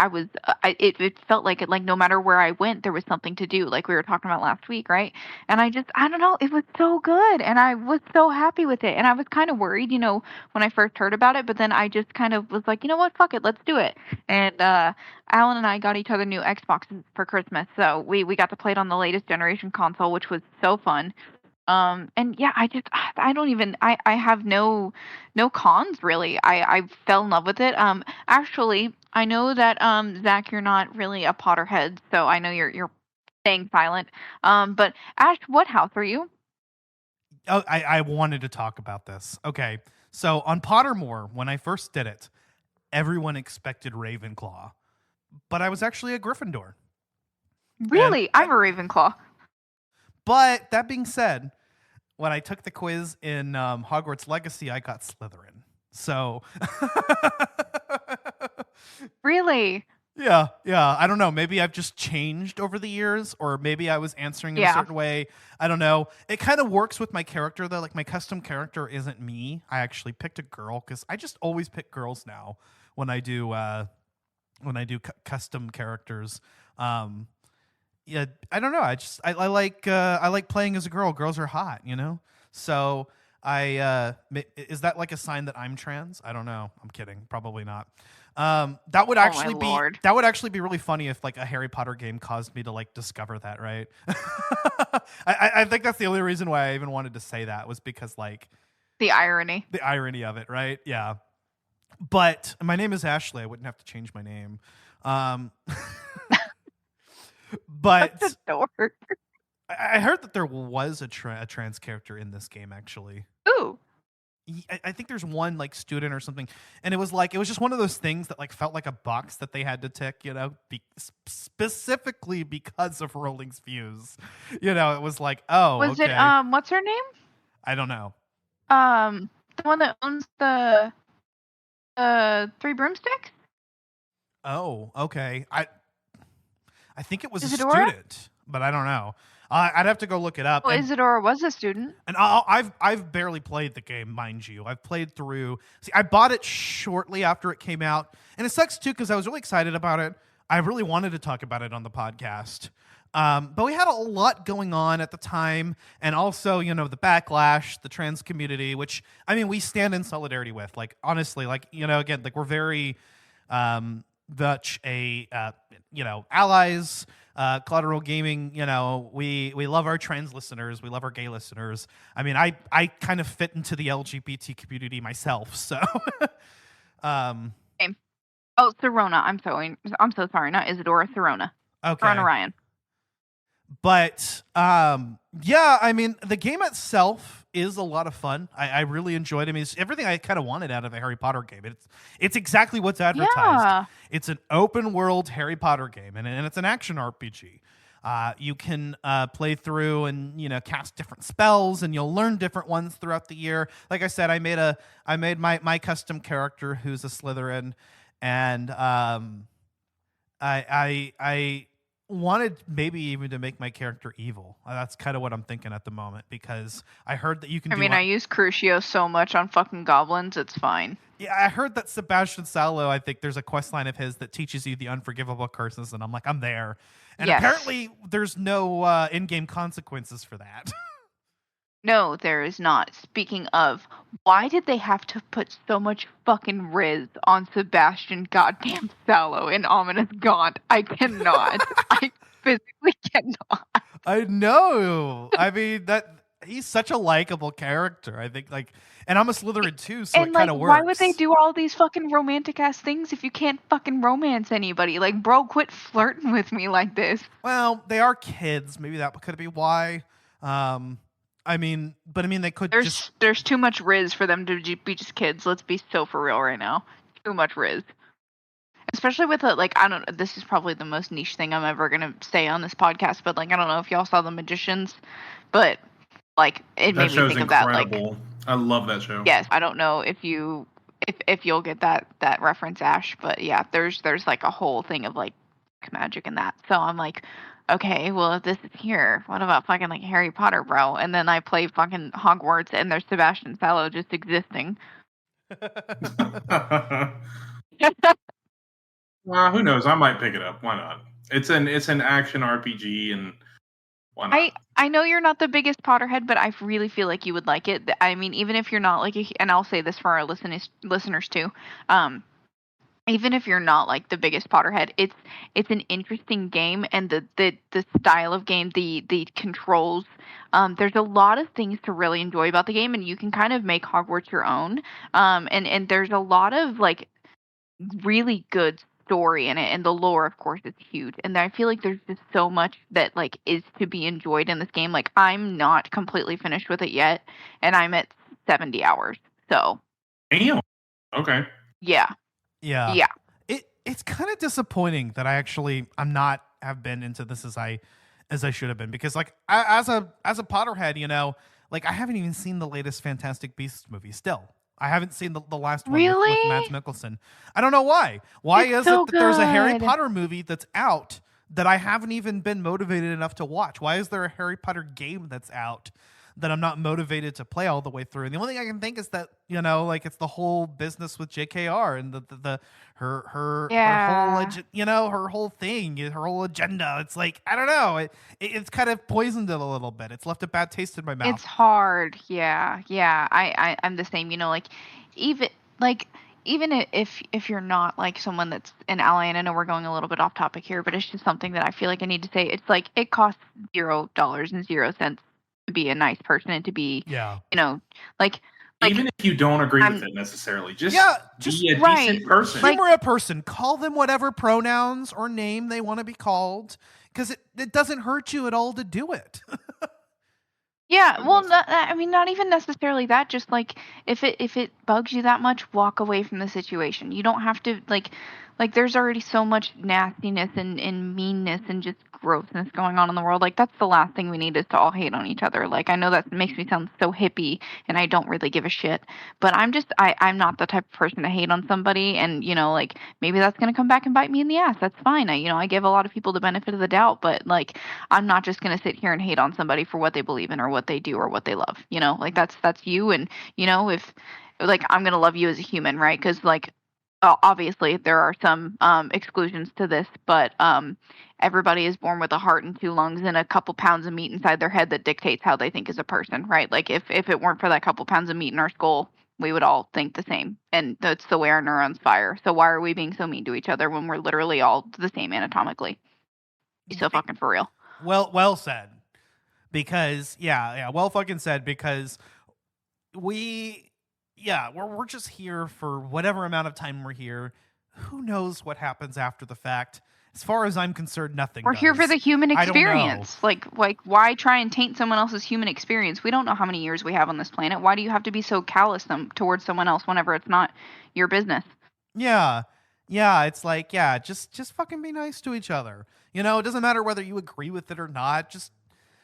it felt like it, like no matter where I went, there was something to do, like we were talking about last week, right? And I don't know, it was so good, and I was so happy with it. And I was kind of worried, you know, when I first heard about it, but then I just kind of was like, you know what, fuck it, let's do it. And Alan and I got each other new Xboxes for Christmas, so we got to play it on the latest generation console, which was so fun. And yeah, I have no cons really. I fell in love with it. Actually, I know that Zach, you're not really a Potterhead, so I know you're staying silent. But Ash, what house are you? Oh, I wanted to talk about this. Okay, so on Pottermore, when I first did it, everyone expected Ravenclaw, but I was actually a Gryffindor. Really? I'm a Ravenclaw. But that being said, when I took the quiz in Hogwarts Legacy, I got Slytherin. So, really? Yeah. I don't know. Maybe I've just changed over the years, or maybe I was answering in a certain way. I don't know. It kind of works with my character, though. Like, my custom character isn't me. I actually picked a girl because I just always pick girls now when I do custom characters. Yeah, I don't know. I like playing as a girl. Girls are hot, you know. So is that like a sign that I'm trans? I don't know. I'm kidding. Probably not. That would actually be really funny if like a Harry Potter game caused me to like discover that, right? I think that's the only reason why I even wanted to say that, was because like the irony of it, right? Yeah. But my name is Ashley. I wouldn't have to change my name. But I heard that there was a trans character in this game, actually. Ooh. I think there's one like student or something, and it was just one of those things that like felt like a box that they had to tick, you know, specifically because of Rowling's views. You know, it was like, oh, was okay. it what's her name? I don't know. The one that owns the 3 broomsticks? Oh, okay. I think it was Isadora? a student, but I don't know. I'd have to go look it up. Well, Isadora was a student. And I've barely played the game, mind you. I've played through. See, I bought it shortly after it came out, and it sucks too because I was really excited about it. I really wanted to talk about it on the podcast, but we had a lot going on at the time, and also the backlash, the trans community, which I mean we stand in solidarity with. Like honestly, like again, like we're very much a allies. Collateral Gaming, we love our trans listeners, we love our gay listeners. I mean, I kind of fit into the LGBT community myself, so. Same. Oh, Serona. I'm so sorry, not Isadora. Serona. Okay. Serona Ryan. But yeah, I mean, the game itself is a lot of fun. I really enjoyed it. I mean, it's everything I kind of wanted out of a Harry Potter game. It's exactly what's advertised. Yeah. It's an open world Harry Potter game, and it's an action RPG. You can play through and cast different spells, and you'll learn different ones throughout the year. Like I said, I made my custom character who's a Slytherin, and I wanted maybe even to make my character evil. That's kind of what I'm thinking at the moment because I heard that you can. I use Crucio so much on fucking goblins, it's fine. Yeah, I heard that Sebastian Sallow, I think there's a quest line of his that teaches you the unforgivable curses, and I'm like, I'm there. And yes. Apparently there's no in-game consequences for that. No, there is not. Speaking of, why did they have to put so much fucking Riz on Sebastian goddamn Sallow in Ominous Gaunt? I cannot. I physically cannot. I know. I mean, he's such a likable character. I think, and I'm a Slytherin too, so it kind of works. Why would they do all these fucking romantic ass things if you can't fucking romance anybody? Like, bro, quit flirting with me like this. Well, they are kids. Maybe that could be why. I mean, they could There's too much Riz for them to be just kids. Let's be so for real right now. Too much Riz. Especially with I don't know, this is probably the most niche thing I'm ever going to say on this podcast, but I don't know if y'all saw The Magicians, but it made me think of that. I love that show. Yes, I don't know if you'll get that reference, Ash, but yeah, there's a whole thing of magic in that. So I'm like, okay, well, if this is here, what about fucking Harry Potter, bro? And then I play fucking Hogwarts, and there's Sebastian Sallow just existing. Who knows? I might pick it up. Why not? It's an action RPG, and why not? I know you're not the biggest Potterhead, but I really feel like you would like it. I mean, even if you're not and I'll say this for our listeners too. Even if you're not the biggest Potterhead, it's an interesting game, and the style of game, the controls, there's a lot of things to really enjoy about the game, and you can kind of make Hogwarts your own. And there's a lot of really good story in it, and the lore, of course, is huge. And I feel like there's just so much that is to be enjoyed in this game. I'm not completely finished with it yet, and I'm at 70 hours. So, damn. Okay. Yeah. Yeah. It's kind of disappointing that I'm not have been into this as I should have been, because as a Potterhead, I haven't even seen the latest Fantastic Beasts movie still. I haven't seen the last one with Mads Mikkelsen. I don't know why. Why is it that there's a Harry Potter movie that's out that I haven't even been motivated enough to watch? Why is there a Harry Potter game that's out that I'm not motivated to play all the way through? And the only thing I can think is that it's the whole business with JKR and her whole thing, her whole agenda. It's I don't know. It's kind of poisoned it a little bit. It's left a bad taste in my mouth. It's hard. Yeah. I'm the same. Even if you're not someone that's an ally, and I know we're going a little bit off topic here, but it's just something that I feel like I need to say. It's it costs $0 and 0 cents to be a nice person and to be, even if you don't agree with it necessarily, just be a decent person. Humor a person. Call them whatever pronouns or name they want to be called, because it doesn't hurt you at all to do it. Yeah, well, not even necessarily that. Just if it bugs you that much, walk away from the situation. You don't have to Like, there's already so much nastiness and meanness and just grossness going on in the world. Like, that's the last thing we need, is to all hate on each other. Like, I know that makes me sound so hippie, and I don't really give a shit, but I'm not the type of person to hate on somebody, and, like, maybe that's going to come back and bite me in the ass. That's fine. I give a lot of people the benefit of the doubt, but, like, I'm not just going to sit here and hate on somebody for what they believe in or what they do or what they love. Like, that's you, and, if, like, I'm going to love you as a human, right? Because, like, obviously there are some exclusions to this, but everybody is born with a heart and 2 lungs and a couple pounds of meat inside their head that dictates how they think as a person, right? Like, if it weren't for that couple pounds of meat in our skull, we would all think the same, and that's the way our neurons fire. So why are we being so mean to each other when we're literally all the same anatomically? Be so fucking for real. Well said. Because well fucking said. Because we're just here for whatever amount of time we're here. Who knows what happens after the fact? As far as I'm concerned, nothing. We're here for the human experience. I don't know. Like, why try and taint someone else's human experience? We don't know how many years we have on this planet. Why do you have to be so callous towards someone else whenever it's not your business? Yeah. It's like, just fucking be nice to each other. It doesn't matter whether you agree with it or not.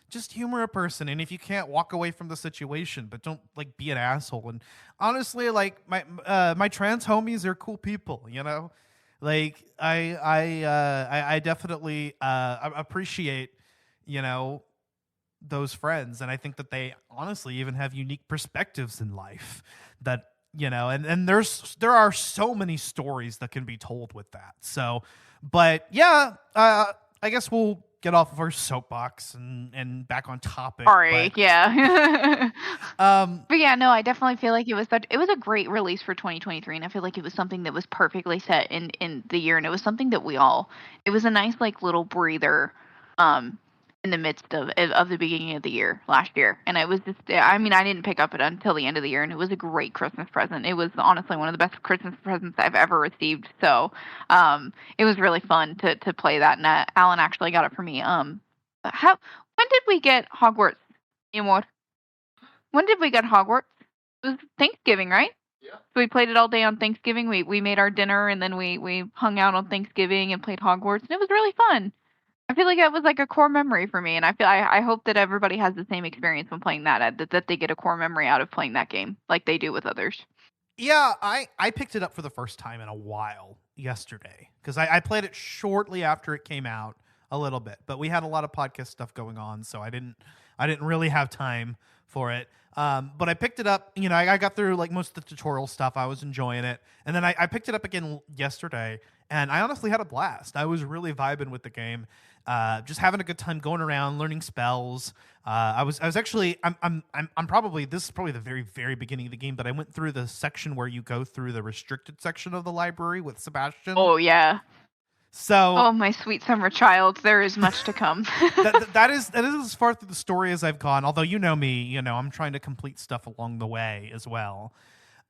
Just humor a person, and if you can't, walk away from the situation, but don't, like, be an asshole. And honestly, like, my trans homies are cool people, Like, I definitely appreciate, those friends, and I think that they honestly even have unique perspectives in life that, and there are so many stories that can be told with that. So, but I guess we'll get off of our soapbox and back on topic. Sorry, yeah. But yeah, no, I definitely feel like it was a great release for 2023, and I feel like it was something that was perfectly set in the year, and it was something that it was a nice, like, little breather in the midst of the beginning of the year last year. And it was just, I didn't pick up it until the end of the year, and it was a great Christmas present. It was honestly one of the best Christmas presents I've ever received. So it was really fun to play that, and Alan actually got it for me. When did we get Hogwarts, Amor? When did we get Hogwarts? It was Thanksgiving, right? Yeah. So we played it all day on Thanksgiving. We made our dinner, and then we hung out on Thanksgiving and played Hogwarts, and it was really fun. I feel like that was like a core memory for me, and I hope that everybody has the same experience when playing that they get a core memory out of playing that game like they do with others. Yeah, I picked it up for the first time in a while yesterday, because I played it shortly after it came out a little bit, but we had a lot of podcast stuff going on, so I didn't really have time for it. But I picked it up, I got through like most of the tutorial stuff. I was enjoying it. And then I picked it up again yesterday, and I honestly had a blast. I was really vibing with the game. Just having a good time going around, learning spells. I was actually, I'm probably, this is probably the very, very beginning of the game, but I went through the section where you go through the restricted section of the library with Sebastian. Oh, yeah. So, oh, my sweet summer child, there is much to come. that is as far through the story as I've gone. Although me, I'm trying to complete stuff along the way as well.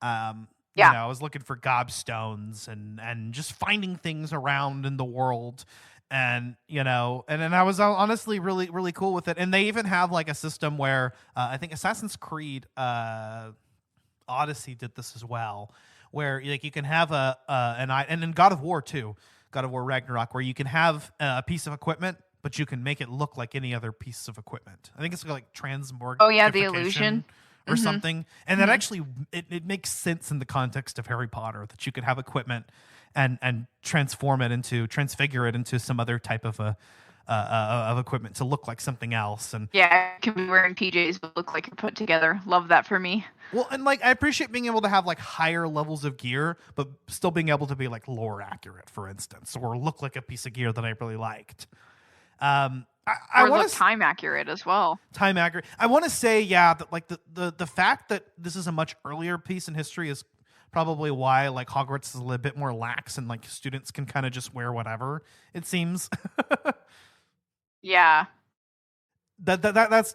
I was looking for gobstones and just finding things around in the world, and then I was honestly really, really cool with it. And they even have like a system where I think Assassin's Creed Odyssey did this as well, where like you can have and in God of War too. God of War Ragnarok, where you can have a piece of equipment, but you can make it look like any other piece of equipment. I think it's like transmorg. Oh yeah, the illusion or something, and that actually it makes sense in the context of Harry Potter that you could have equipment and transfigure it into some other type of of equipment to look like something else. And yeah, you can be wearing PJs but look like you're put together. Love that for me. Well, and like I appreciate being able to have like higher levels of gear, but still being able to be like lore accurate, for instance, or look like a piece of gear that I really liked. I look time accurate as well. Time accurate. I want to say, that like the fact that this is a much earlier piece in history is probably why like Hogwarts is a little bit more lax, and like students can kind of just wear whatever, it seems. Yeah. That's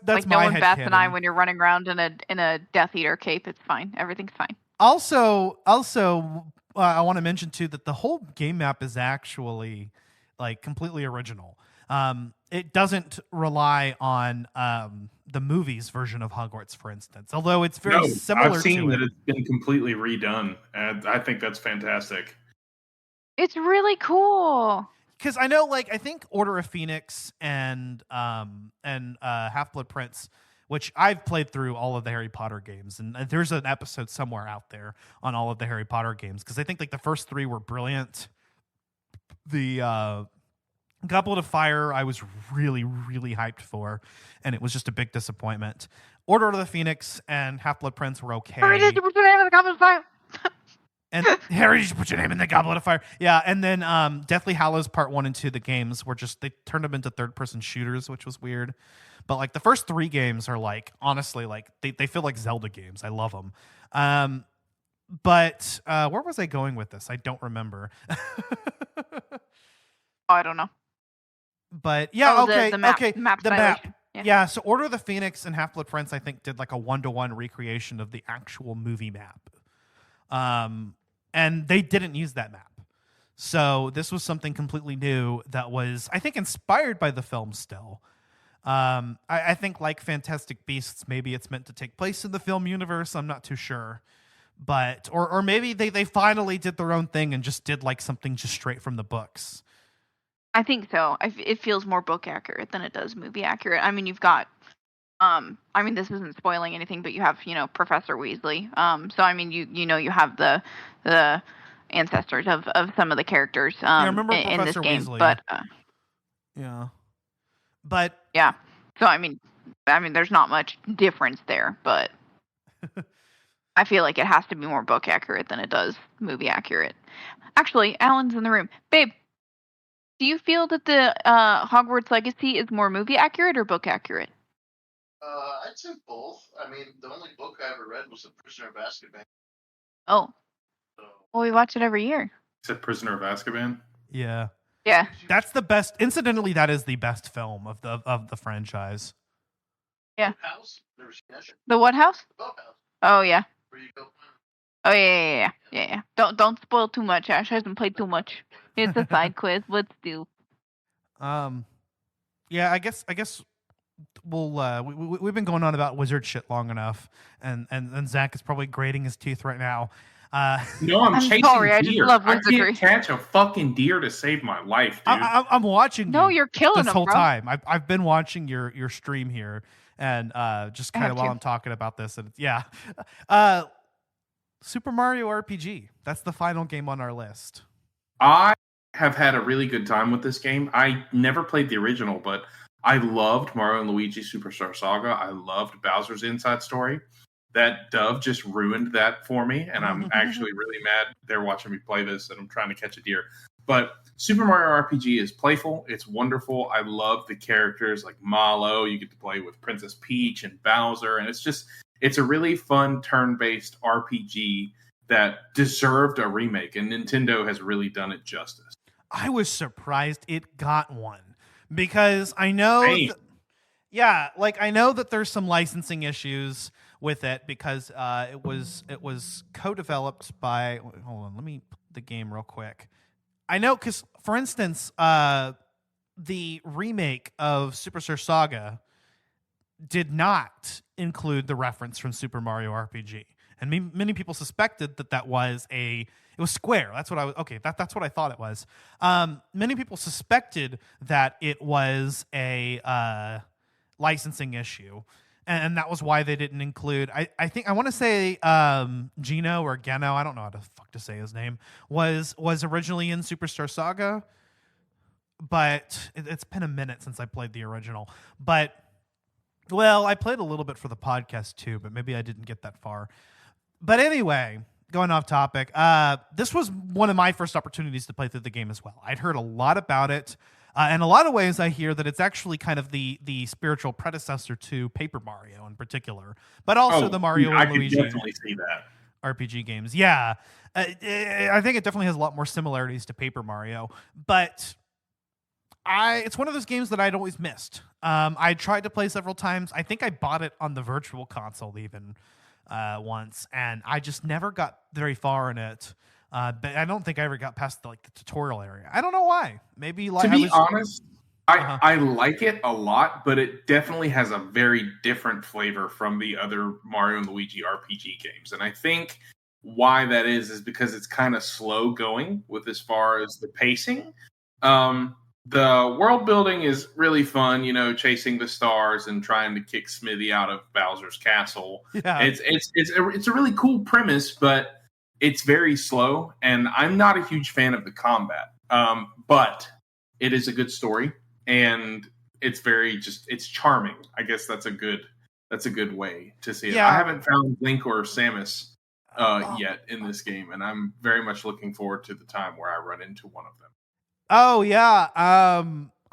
like my knowing Beth and I, when you're running around in a Death Eater cape, it's fine. Everything's fine. Also, I want to mention too that the whole game map is actually like completely original. It doesn't rely on the movie's version of Hogwarts, for instance, although it's very similar. I've seen that it's been completely redone, and I think that's fantastic. It's really cool. Because I know, like, I think Order of Phoenix and Half-Blood Prince, which I've played through all of the Harry Potter games, and there's an episode somewhere out there on all of the Harry Potter games, because I think like the first 3 were brilliant. The Goblet of Fire I was really, really hyped for, and it was just a big disappointment. Order of the Phoenix and Half-Blood Prince were okay. Harry, did you put your name in the Goblet of Fire? And Harry, did you put your name in the Goblet of Fire? Yeah, and then Deathly Hallows Part 1 and 2, the games were just, they turned them into third-person shooters, which was weird. But like the first 3 games are like, honestly, like they feel like Zelda games. I love them. But where was I going with this? I don't remember. I don't know. But yeah, okay, the map, okay, map the stylization. map. Yeah. Yeah, so Order of the Phoenix and Half-Blood Prince, I think, did like a 1-to-1 recreation of the actual movie map. And they didn't use that map. So this was something completely new that was, I think, inspired by the film still. I think like Fantastic Beasts, maybe it's meant to take place in the film universe. I'm not too sure. But, or maybe they finally did their own thing and just did like something just straight from the books. I think so. It feels more book accurate than it does movie accurate. I mean, you've got, I mean, this isn't spoiling anything, but you have, Professor Weasley. So I mean, you have the ancestors of some of the characters I remember in this Professor game. Weasley. But yeah, but yeah. So I mean, there's not much difference there, but I feel like it has to be more book accurate than it does movie accurate. Actually, Alan's in the room, babe. Do you feel that the Hogwarts Legacy is more movie accurate or book accurate? I'd say both. I mean, the only book I ever read was The Prisoner of Azkaban. Oh. So, Well, we watch it every year. Is it Prisoner of Azkaban? yeah, Yeah. that's the best. Incidentally, that is the best film of the franchise. Yeah. House? Never seen that shit. The what house? The Boat House. Oh yeah. Where you go. Oh yeah. Don't spoil too much. Ash hasn't played too much. It's a side quiz. Let's do. Yeah, I guess we'll we've been going on about wizard shit long enough, and Zach is probably grating his teeth right now. No, I'm chasing sorry, I deer. just love I wizardry. can't catch a fucking deer to save my life, dude. I'm watching. No, you you're killing this them, whole bro. time. I've been watching your stream here, and just kind have of while to. I'm talking about this, and yeah, Super Mario RPG. That's the final game on our list. I have had a really good time with this game. I never played the original, but I loved Mario and Luigi Superstar Saga. I loved Bowser's Inside Story. That dove just ruined that for me, and I'm actually really mad they're watching me play this, and I'm trying to catch a deer. But Super Mario RPG is playful. It's wonderful. I love the characters like Mallow. You get to play with Princess Peach and Bowser, and it's a really fun turn-based RPG that deserved a remake, and Nintendo has really done it justice. I was surprised it got one because I know, I know that there's some licensing issues with it because it was co-developed by. Hold on, let me put the game real quick. I know because, for instance, the remake of Superstar Saga did not include the reference from Super Mario RPG, and many people suspected that was it was Square. That's what I was. Okay, that's what I thought it was. Many people suspected that it was a licensing issue, and that was why they didn't include. I think I want to say Gino or Geno. I don't know how the fuck to say his name. Was originally in Superstar Saga, but it's been a minute since I played the original. But well, I played a little bit for the podcast too, but maybe I didn't get that far. But anyway, going off topic, this was one of my first opportunities to play through the game as well. I'd heard a lot about it. In a lot of ways, I hear that it's actually kind of the spiritual predecessor to Paper Mario in particular, but also the Mario and Luigi definitely see that. RPG games. Yeah, I think it definitely has a lot more similarities to Paper Mario, but it's one of those games that I'd always missed. I tried to play several times. I think I bought it on the Virtual Console even once, and I just never got very far in it. But I don't think I ever got past the tutorial area. I don't know why. Maybe to be honest, I like it a lot, but it definitely has a very different flavor from the other Mario and Luigi RPG games. And I think why that is because it's kind of slow going with as far as the pacing. The world building is really fun, chasing the stars and trying to kick Smithy out of Bowser's castle. Yeah. It's a really cool premise, but it's very slow, and I'm not a huge fan of the combat. But it is a good story, and it's it's charming. I guess that's a good way to see it. Yeah. I haven't found Link or Samus yet in this game, and I'm very much looking forward to the time where I run into one of them. Oh yeah.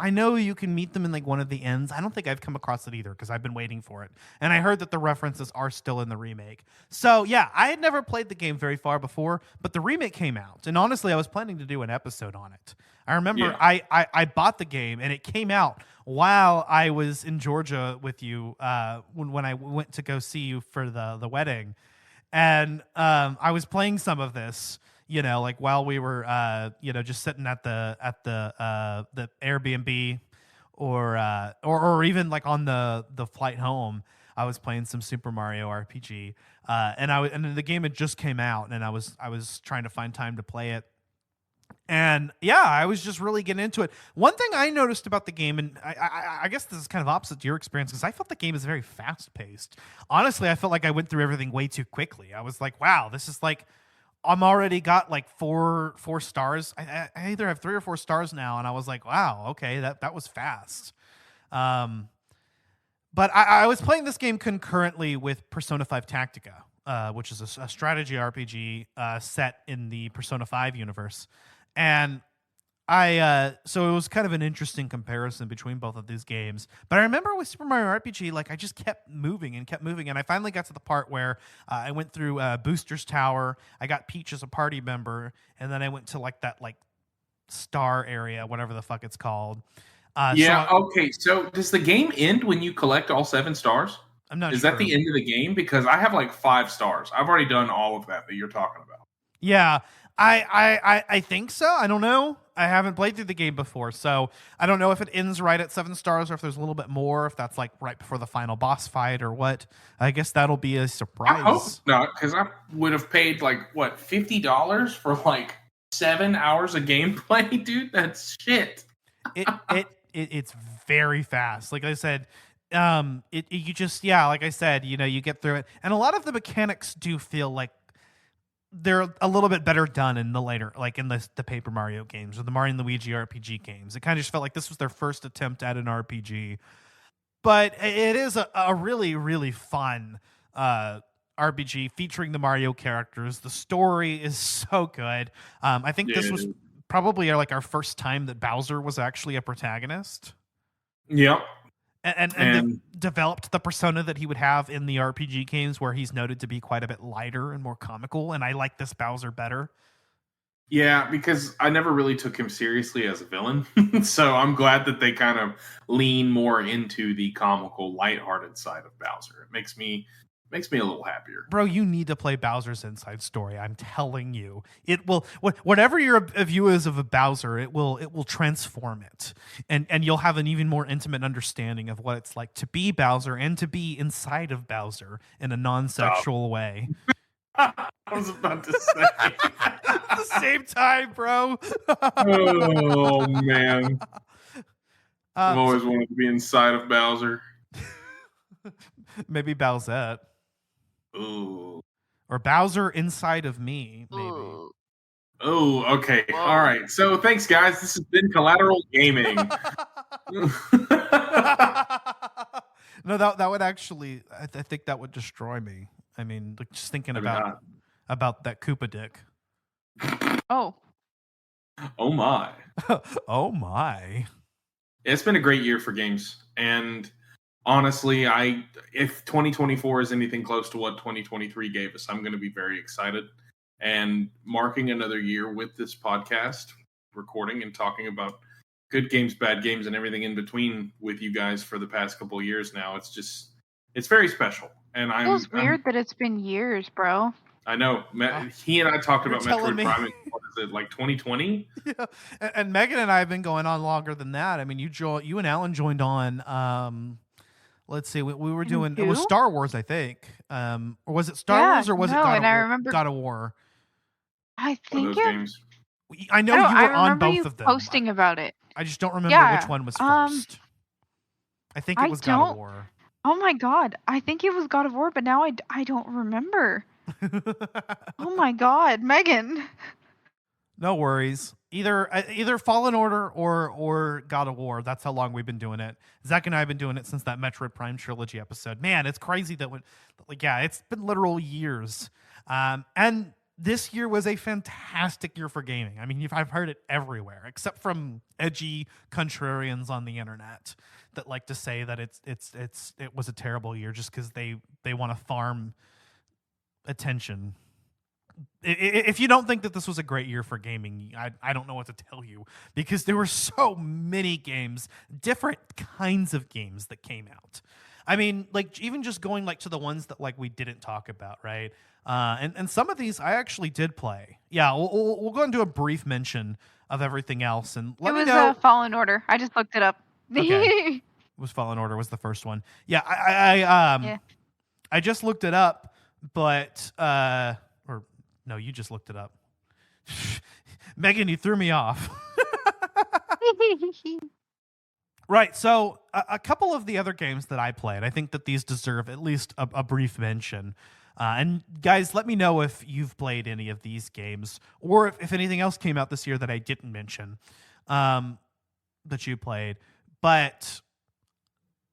I know you can meet them in like one of the ends. I don't think I've come across it either because I've been waiting for it. And I heard that the references are still in the remake. So yeah, I had never played the game very far before, but the remake came out. And honestly, I was planning to do an episode on it. I remember I bought the game and it came out while I was in Georgia with you when I went to go see you for the wedding. And I was playing some of this, like while we were, just sitting at the Airbnb or even like on the flight home, I was playing some Super Mario RPG, and the game had just came out, and I was trying to find time to play it. And yeah, I was just really getting into it. One thing I noticed about the game, and I guess this is kind of opposite to your experience, because I felt the game is very fast paced. Honestly, I felt like I went through everything way too quickly. I was like, wow, this is like, I'm already got like four stars. I either have 3 or 4 stars now, and I was like, wow, okay, that was fast. But I was playing this game concurrently with Persona 5 Tactica, which is a strategy RPG set in the Persona 5 universe. And so it was kind of an interesting comparison between both of these games. But I remember with Super Mario RPG, like I just kept moving, and I finally got to the part where I went through Booster's Tower. I got Peach as a party member, and then I went to like that star area, whatever the fuck it's called. Okay. So does the game end when you collect all 7 stars? I'm not sure. Is that the end of the game? Because I have like 5 stars. I've already done all of that you're talking about. Yeah, I think so. I don't know. I haven't played through the game before, so I don't know if it ends right at 7 stars or if there's a little bit more, if that's like right before the final boss fight or what. I guess that'll be a surprise. I hope not, because I would have paid like what, $50 for like 7 hours of gameplay, dude. That's shit. It's very fast. Like I said, you just like I said, you get through it, and a lot of the mechanics do feel like they're a little bit better done in the later, like in the Paper Mario games or the Mario and Luigi RPG games. It kind of just felt like this was their first attempt at an RPG. But it is a really, really fun RPG featuring the Mario characters. The story is so good. I think this was probably like our first time that Bowser was actually a protagonist. Yep. And developed the persona that he would have in the RPG games, where he's noted to be quite a bit lighter and more comical, and I like this Bowser better. Yeah, because I never really took him seriously as a villain, so I'm glad that they kind of lean more into the comical, lighthearted side of Bowser. It makes me a little happier. Bro, you need to play Bowser's Inside Story. I'm telling you. It will, whatever your view is of a Bowser, it will transform it. And you'll have an even more intimate understanding of what it's like to be Bowser and to be inside of Bowser in a non-sexual way. I was about to say. At the same time, bro. Oh, man. I've always wanted to be inside of Bowser. Maybe Bowsette. Ooh. Or Bowser inside of me, maybe. Ooh. Oh, okay. Whoa. All right. So thanks, guys. This has been Collateral Gaming. No, that would actually, I think that would destroy me. I mean, like, just thinking about that Koopa dick. Oh. Oh my. Oh my. It's been a great year for games, and honestly, if 2024 is anything close to what 2023 gave us, I'm going to be very excited. And marking another year with this podcast, recording and talking about good games, bad games, and everything in between with you guys for the past couple of years now, it's very special. And it feels weird that it's been years, bro. I know. He and I talked about Metroid Prime. What is it, like 2020? Yeah. And Megan and I have been going on longer than that. I mean, you and Alan joined on Let's see. We were doing it was two? Star Wars, I think. Or was it Star Wars or was it no, God and of I War? remember- God of War. One I of think those it. games. I know I you don't- I were on remember both you of them. posting about it. I just don't remember Yeah, which one was first. I think it I was God of don't- War. Oh my god, I think it was God of War, but now I don't remember. Oh my god, Megan. No worries. Either Fallen Order or God of War. That's how long we've been doing it. Zach and I have been doing it since that Metroid Prime trilogy episode. Man, it's crazy that it's been literal years. And this year was a fantastic year for gaming. I mean, I've heard it everywhere, except from edgy contrarians on the internet that like to say that it was a terrible year just because they want to farm attention. If you don't think that this was a great year for gaming, I don't know what to tell you, because there were so many games, different kinds of games that came out. I mean, like even just going like to the ones that like we didn't talk about, right? And some of these I actually did play. Yeah, we'll go into a brief mention of everything else, and let me know. It was Fallen Order. I just looked it up. Okay. Was Fallen Order was the first one? Yeah, I just looked it up, but or no, you just looked it up. Megan, you threw me off. Right, so a couple of the other games that I played, I think that these deserve at least a brief mention. And guys, let me know if you've played any of these games, or if anything else came out this year that I didn't mention that you played. But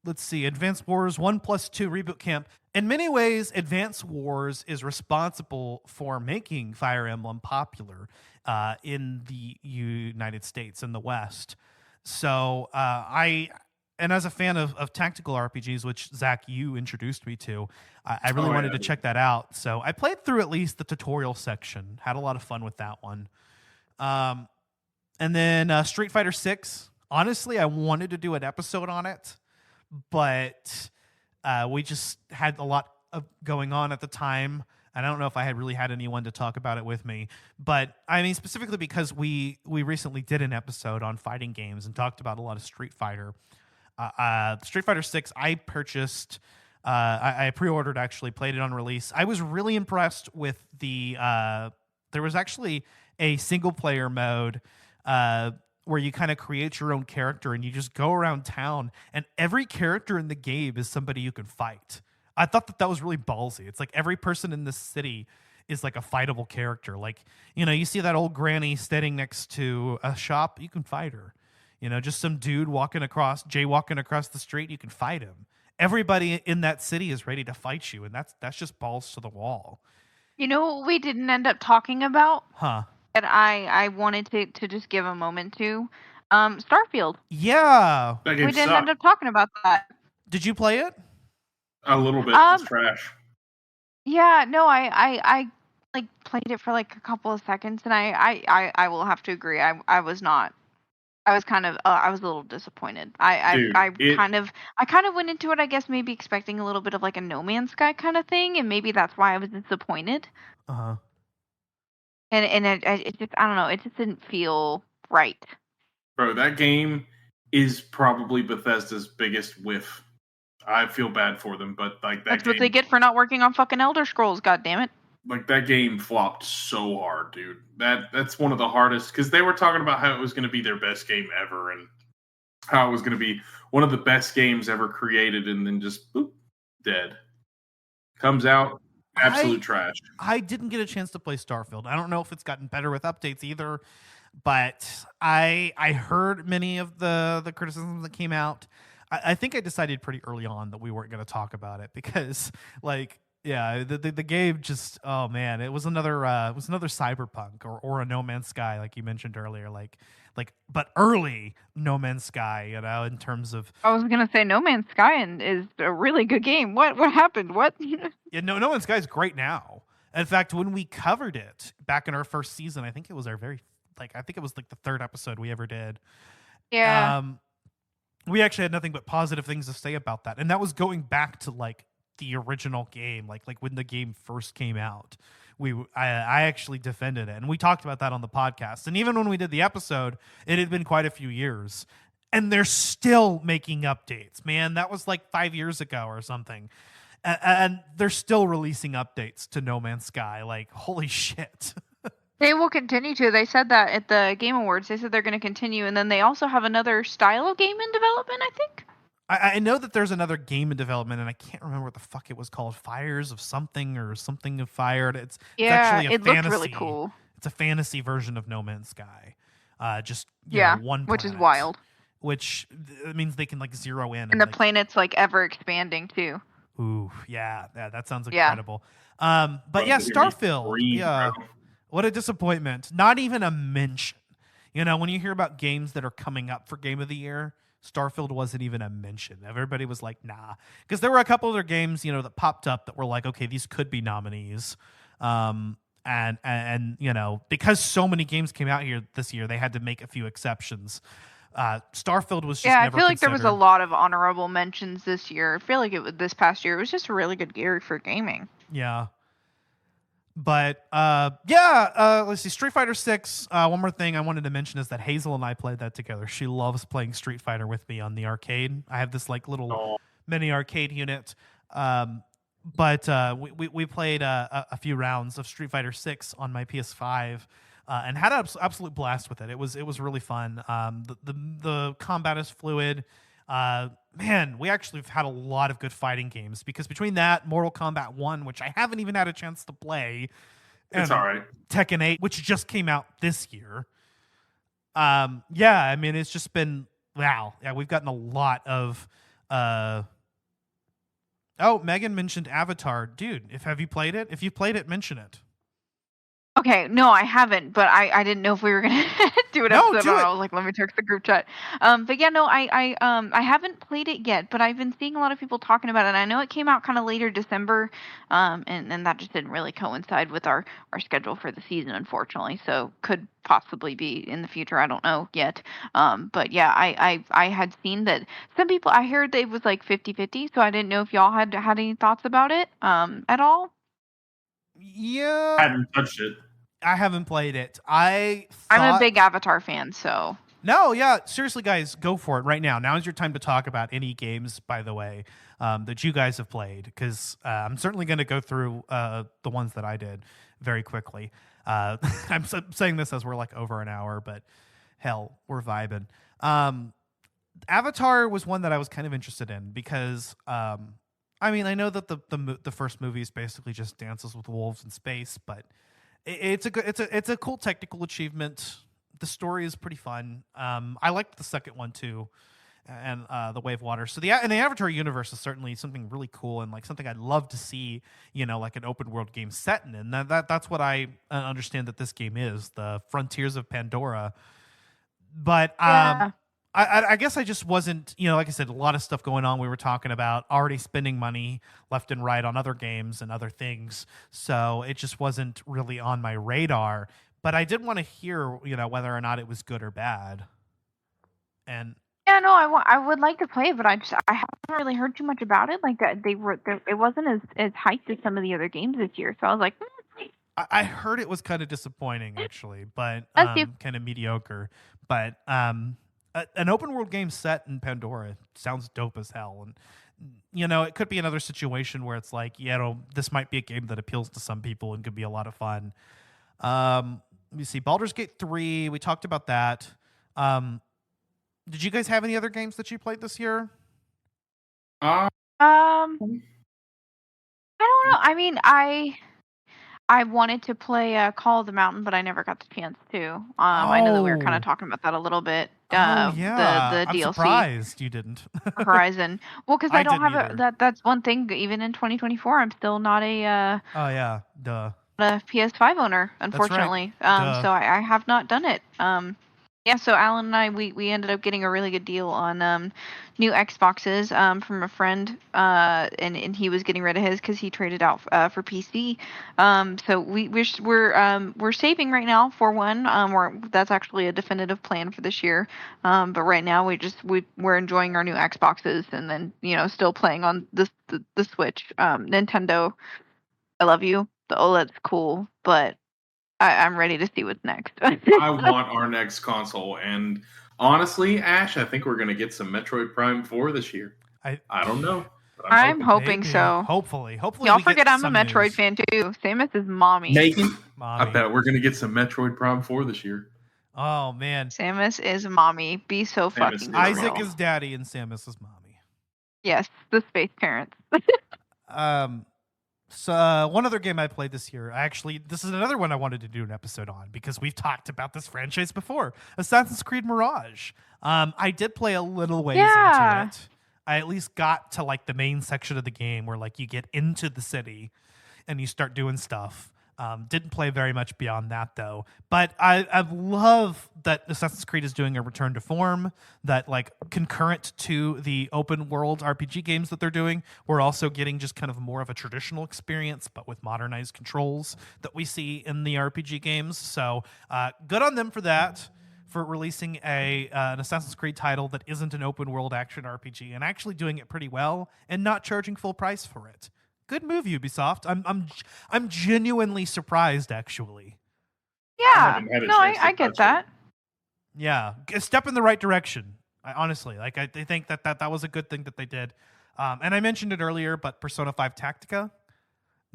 let's see, Advance Wars 1+2 Reboot Camp. In many ways, Advance Wars is responsible for making Fire Emblem popular in the United States, in the West. So and as a fan of tactical RPGs, which Zach, you introduced me to, I really wanted to check that out. So I played through at least the tutorial section, had a lot of fun with that one. And then Street Fighter 6. Honestly, I wanted to do an episode on it, but we just had a lot of going on at the time. I don't know if I had really had anyone to talk about it with me, but I mean, specifically because we recently did an episode on fighting games and talked about a lot of Street Fighter. Street Fighter 6, I purchased, I pre-ordered, actually played it on release. I was really impressed with there was actually a single player mode, where you kind of create your own character and you just go around town, and every character in the game is somebody you can fight. I thought that was really ballsy. It's like every person in this city is like a fightable character. Like, you see that old granny standing next to a shop, you can fight her. Just some dude jaywalking across the street, you can fight him. Everybody in that city is ready to fight you, and that's just balls to the wall. You know what we didn't end up talking about? Huh. That I wanted to just give a moment to. Starfield. Yeah. That game We didn't sucked. end up talking about that. Did you play it? A little bit. It's trash. Yeah, no, I like played it for like a couple of seconds, and I will have to agree. I was not. I was kind of I was a little disappointed. I kind of went into it, I guess, maybe expecting a little bit of like a No Man's Sky kind of thing, and maybe that's why I was disappointed. Uh-huh. And it just, I don't know, it just didn't feel right. Bro, that game is probably Bethesda's biggest whiff. I feel bad for them, but like That's what they get for not working on fucking Elder Scrolls, goddammit. Like that game flopped so hard, dude. That's one of the hardest, because they were talking about how it was going to be their best game ever and how it was going to be one of the best games ever created, and then just boop, dead. Comes out, absolute trash. I didn't get a chance to play Starfield. I don't know if it's gotten better with updates either, but I heard many of the criticisms that came out. I think I decided pretty early on that we weren't going to talk about it because, like, yeah, the game just, oh man, it was another Cyberpunk or a No Man's Sky, like you mentioned earlier, like but early No Man's Sky, in terms of. I was gonna say No Man's Sky is a really good game. What happened? What? Yeah, No Man's Sky is great now. In fact, when we covered it back in our first season, I think it was our I think it was like the third episode we ever did. Yeah. We actually had nothing but positive things to say about that, and that was going back to like the original game, like when the game first came out. I actually defended it, and we talked about that on the podcast. And even when we did the episode, it had been quite a few years. and they're still making updates, man. That was like 5 years ago or something. And they're still releasing updates to No Man's Sky. Like, holy shit. They will continue to. They said that at the Game Awards. They said they're going to continue. And then they also have another style of game in development, I think. I know that there's another game in development, and I can't remember what the fuck it was called. Fires of something or something of Fired. It's actually a fantasy. Looked really cool. It's a fantasy version of No Man's Sky. Just one planet, which is wild. Which means they can like zero in. And the planet's like ever expanding too. Ooh, yeah, that sounds incredible. But yeah, Starfield. Yeah, what a disappointment. Not even a mention. When you hear about games that are coming up for Game of the Year, Starfield wasn't even a mention. Everybody was like, nah. Because there were a couple other games, that popped up that were like, okay, these could be nominees. And because so many games came out here this year, they had to make a few exceptions. Starfield was just never I feel like considered. There was a lot of honorable mentions this year. I feel like this past year, it was just a really good year for gaming. Yeah. But let's see. Street Fighter 6. One more thing I wanted to mention is that Hazel and I played that together. She loves playing Street Fighter with me on the arcade. I have this like little mini arcade unit. But we played a few rounds of Street Fighter 6 on my PS5 and had an absolute blast with it. It was really fun. The combat is fluid. Man, we actually have had a lot of good fighting games because between that, Mortal Kombat 1, which I haven't even had a chance to play, it's all right. Tekken 8, which just came out this year. It's just been wow. Yeah, we've gotten a lot of. Megan mentioned Avatar, dude. Have you played it? If you played it, mention it. Okay, no, I haven't, but I didn't know if we were gonna do an episode. I was like, let me check the group chat. But yeah, no, I haven't played it yet, but I've been seeing a lot of people talking about it. And I know it came out kind of later December, and that just didn't really coincide with our schedule for the season, unfortunately. So could possibly be in the future. I don't know yet. But yeah, I had seen that some people. I heard that it was like 50-50, so I didn't know if y'all had any thoughts about it at all. Yeah, I haven't touched it. I haven't played it. I'm a big Avatar fan, so. No, yeah, seriously, guys, go for it right now. Now is your time to talk about any games, by the way, that you guys have played, because I'm certainly going to go through the ones that I did very quickly. I'm saying this as we're like over an hour, but hell, we're vibing. Avatar was one that I was kind of interested in because, I know that the first movie is basically just Dances with Wolves in space, but it's a cool technical achievement. The story is pretty fun. I liked the second one too, and the Way of Water. So the Avatar universe is certainly something really cool and like something I'd love to see. Like an open world game set in, and that's what I understand that this game is, the Frontiers of Pandora. But I guess I just wasn't, like I said, a lot of stuff going on. We were talking about already spending money left and right on other games and other things. So it just wasn't really on my radar. But I did want to hear, whether or not it was good or bad. And yeah, no, I would like to play it, but I haven't really heard too much about it. Like that, it wasn't as hyped as some of the other games this year. So I was like, I heard it was kind of disappointing actually, but kind of mediocre. But an open world game set in Pandora sounds dope as hell. And, it could be another situation where it's like, this might be a game that appeals to some people and could be a lot of fun. Let me see. Baldur's Gate 3, we talked about that. Did you guys have any other games that you played this year? I don't know. I wanted to play Call of the Mountain, but I never got the chance to. I know that we were kind of talking about that a little bit. Yeah. The DLC. I'm surprised you didn't. Horizon. Well, because I don't have either. That's one thing. Even in 2024, I'm still not a. Duh. A PS5 owner, unfortunately. Right. So I have not done it. So Alan and I, we ended up getting a really good deal on new Xboxes from a friend, and he was getting rid of his because he traded out for PC. So we're saving right now for one. That's actually a definitive plan for this year. But right now we're enjoying our new Xboxes, and then still playing on the Switch. Nintendo, I love you. The OLED's cool, but I'm ready to see what's next. I want our next console, and Honestly, Ash, I think we're going to get some Metroid Prime 4 this year. I don't know. But I'm hoping Maybe. so. Hopefully Y'all we get forget I'm a some Metroid news. fan too. Samus is mommy. Megan, Mommy. I bet we're going to get some Metroid Prime 4 this year. Oh man, Samus is mommy. Be so Samus fucking is real. Isaac is daddy and Samus is mommy. Yes, the space parents. So one other game I played this year, this is another one I wanted to do an episode on because we've talked about this franchise before. Assassin's Creed Mirage. I did play a little ways into it. I at least got to like the main section of the game where like you get into the city and you start doing stuff. Didn't play very much beyond that though. But I love that Assassin's Creed is doing a return to form that like concurrent to the open world RPG games that they're doing. We're also getting just kind of more of a traditional experience, but with modernized controls that we see in the RPG games. So good on them for that, for releasing an Assassin's Creed title that isn't an open world action RPG and actually doing it pretty well and not charging full price for it. Good move, Ubisoft. I'm genuinely surprised, actually. Yeah, no, I get that. Yeah, a step in the right direction. I think that was a good thing that they did. And I mentioned it earlier, but Persona 5 Tactica,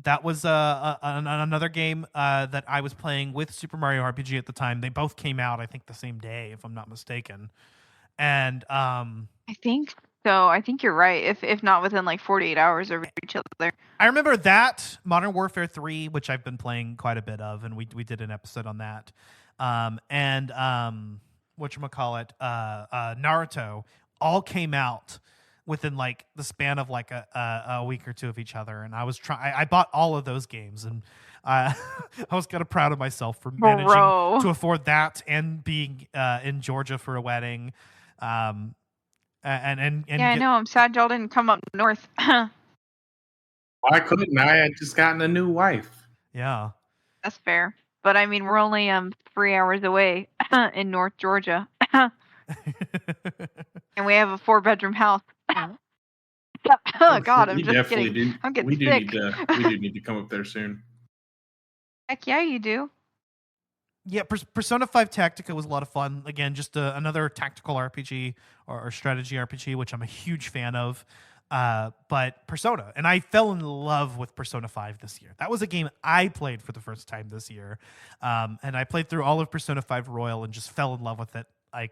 that was another game that I was playing with Super Mario RPG at the time. They both came out, I think, the same day, if I'm not mistaken. And I think so. I think you're right. If not within like 48 hours of each other. I remember that Modern Warfare 3, which I've been playing quite a bit of, and we did an episode on that. Whatchamacallit, Naruto all came out within like the span of like a week or two of each other, and I bought all of those games, and I was kind of proud of myself for managing to afford that and being in Georgia for a wedding. I know. I'm sad y'all didn't come up north. I couldn't. I had just gotten a new wife. Yeah, that's fair. But I mean, we're only 3 hours away in North Georgia, and we have a 4-bedroom house. Oh God, I'm just kidding. I'm getting sick. We do need to come up there soon. Heck yeah, you do. Yeah, Persona 5 Tactica was a lot of fun. Again, just another tactical RPG or strategy RPG, which I'm a huge fan of. But Persona, and I fell in love with Persona 5 this year. That was a game I played for the first time this year. And I played through all of Persona 5 Royal and just fell in love with it. I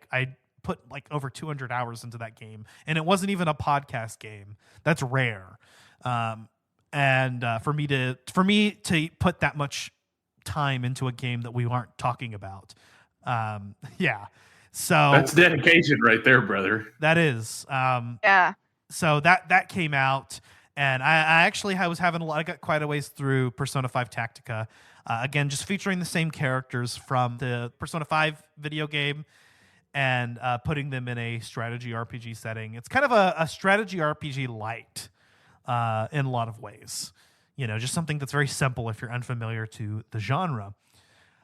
put like over 200 hours into that game, and it wasn't even a podcast game. That's rare. For me to put that much time into a game that we aren't talking about. Yeah. So that's dedication right there, brother. That is. Yeah. So that came out, and I got quite a ways through Persona 5 Tactica. Again, just featuring the same characters from the Persona 5 video game and putting them in a strategy RPG setting. It's kind of a strategy RPG light in a lot of ways. You know, just something that's very simple if you're unfamiliar to the genre.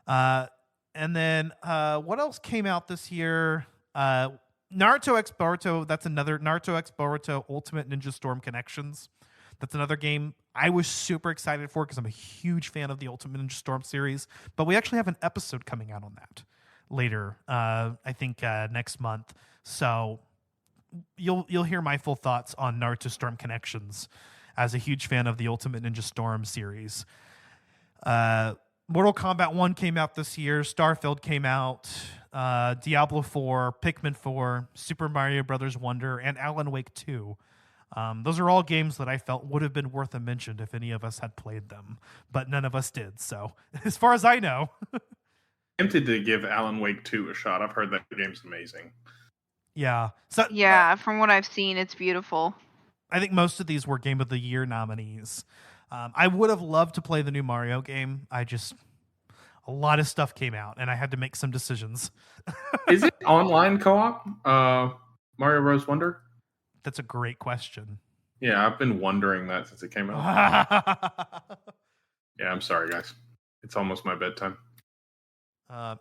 And then what else came out this year? Naruto X Boruto, that's another Naruto X Boruto Ultimate Ninja Storm Connections. That's another game I was super excited for because I'm a huge fan of the Ultimate Ninja Storm series. But we actually have an episode coming out on that later, I think next month. So you'll hear my full thoughts on Naruto Storm Connections as a huge fan of the Ultimate Ninja Storm series. Mortal Kombat 1 came out this year. Starfield came out. Diablo 4, Pikmin 4, Super Mario Brothers Wonder, and Alan Wake 2. Those are all games that I felt would have been worth a mention if any of us had played them, but none of us did. So, as far as I know, tempted to give Alan Wake 2 a shot. I've heard that game's amazing. Yeah. So from what I've seen, it's beautiful. I think most of these were Game of the Year nominees. I would have loved to play the new Mario game. A lot of stuff came out, and I had to make some decisions. Is it online co-op, Mario Bros. Wonder? That's a great question. Yeah, I've been wondering that since it came out. Yeah, I'm sorry, guys. It's almost my bedtime.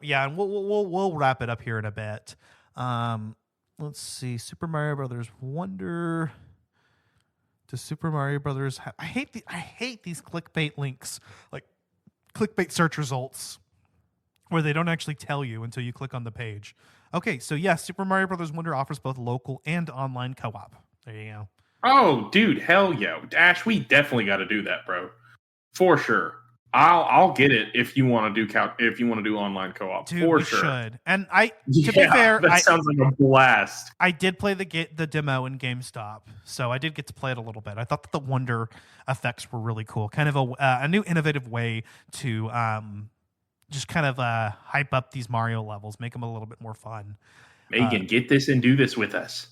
Yeah, and we'll wrap it up here in a bit. Let's see, Super Mario Brothers Wonder. To Super Mario Brothers, I hate these clickbait links, like clickbait search results, where they don't actually tell you until you click on the page. Okay, so yes, Super Mario Brothers Wonder offers both local and online co-op. There you go. Oh, dude, hell yeah, Dash, we definitely got to do that, bro, for sure. I'll get it if you want to do online co-op. Dude, for we sure. should. And to be fair, that sounds like a blast. I did play the demo in GameStop, so I did get to play it a little bit. I thought that the wonder effects were really cool, kind of a new innovative way to just kind of hype up these Mario levels, make them a little bit more fun. Megan, get this and do this with us.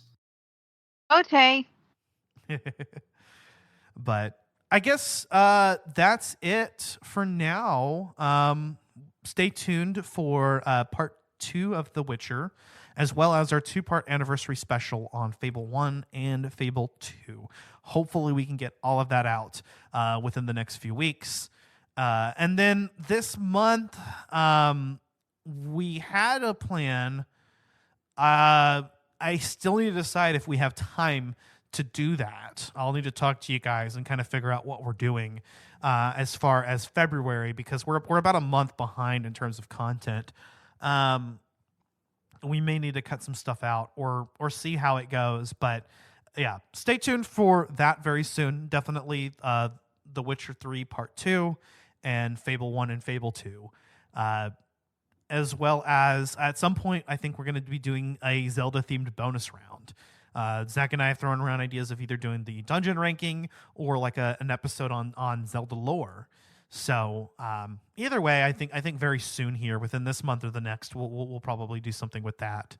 Okay. But I guess that's it for now. Stay tuned for part 2 of The Witcher, as well as our 2-part anniversary special on Fable 1 and Fable 2. Hopefully we can get all of that out within the next few weeks. And then this month, we had a plan. I still need to decide if we have time to do that. I'll need to talk to you guys and kind of figure out what we're doing as far as February, because we're about a month behind in terms of content. We may need to cut some stuff out or see how it goes. But yeah, stay tuned for that very soon. Definitely The Witcher 3 Part 2 and Fable 1 and Fable 2. As well as at some point, I think we're going to be doing a Zelda-themed bonus round. Zach and I have thrown around ideas of either doing the dungeon ranking or like an episode on Zelda lore. So either way, I think very soon here, within this month or the next, we'll probably do something with that.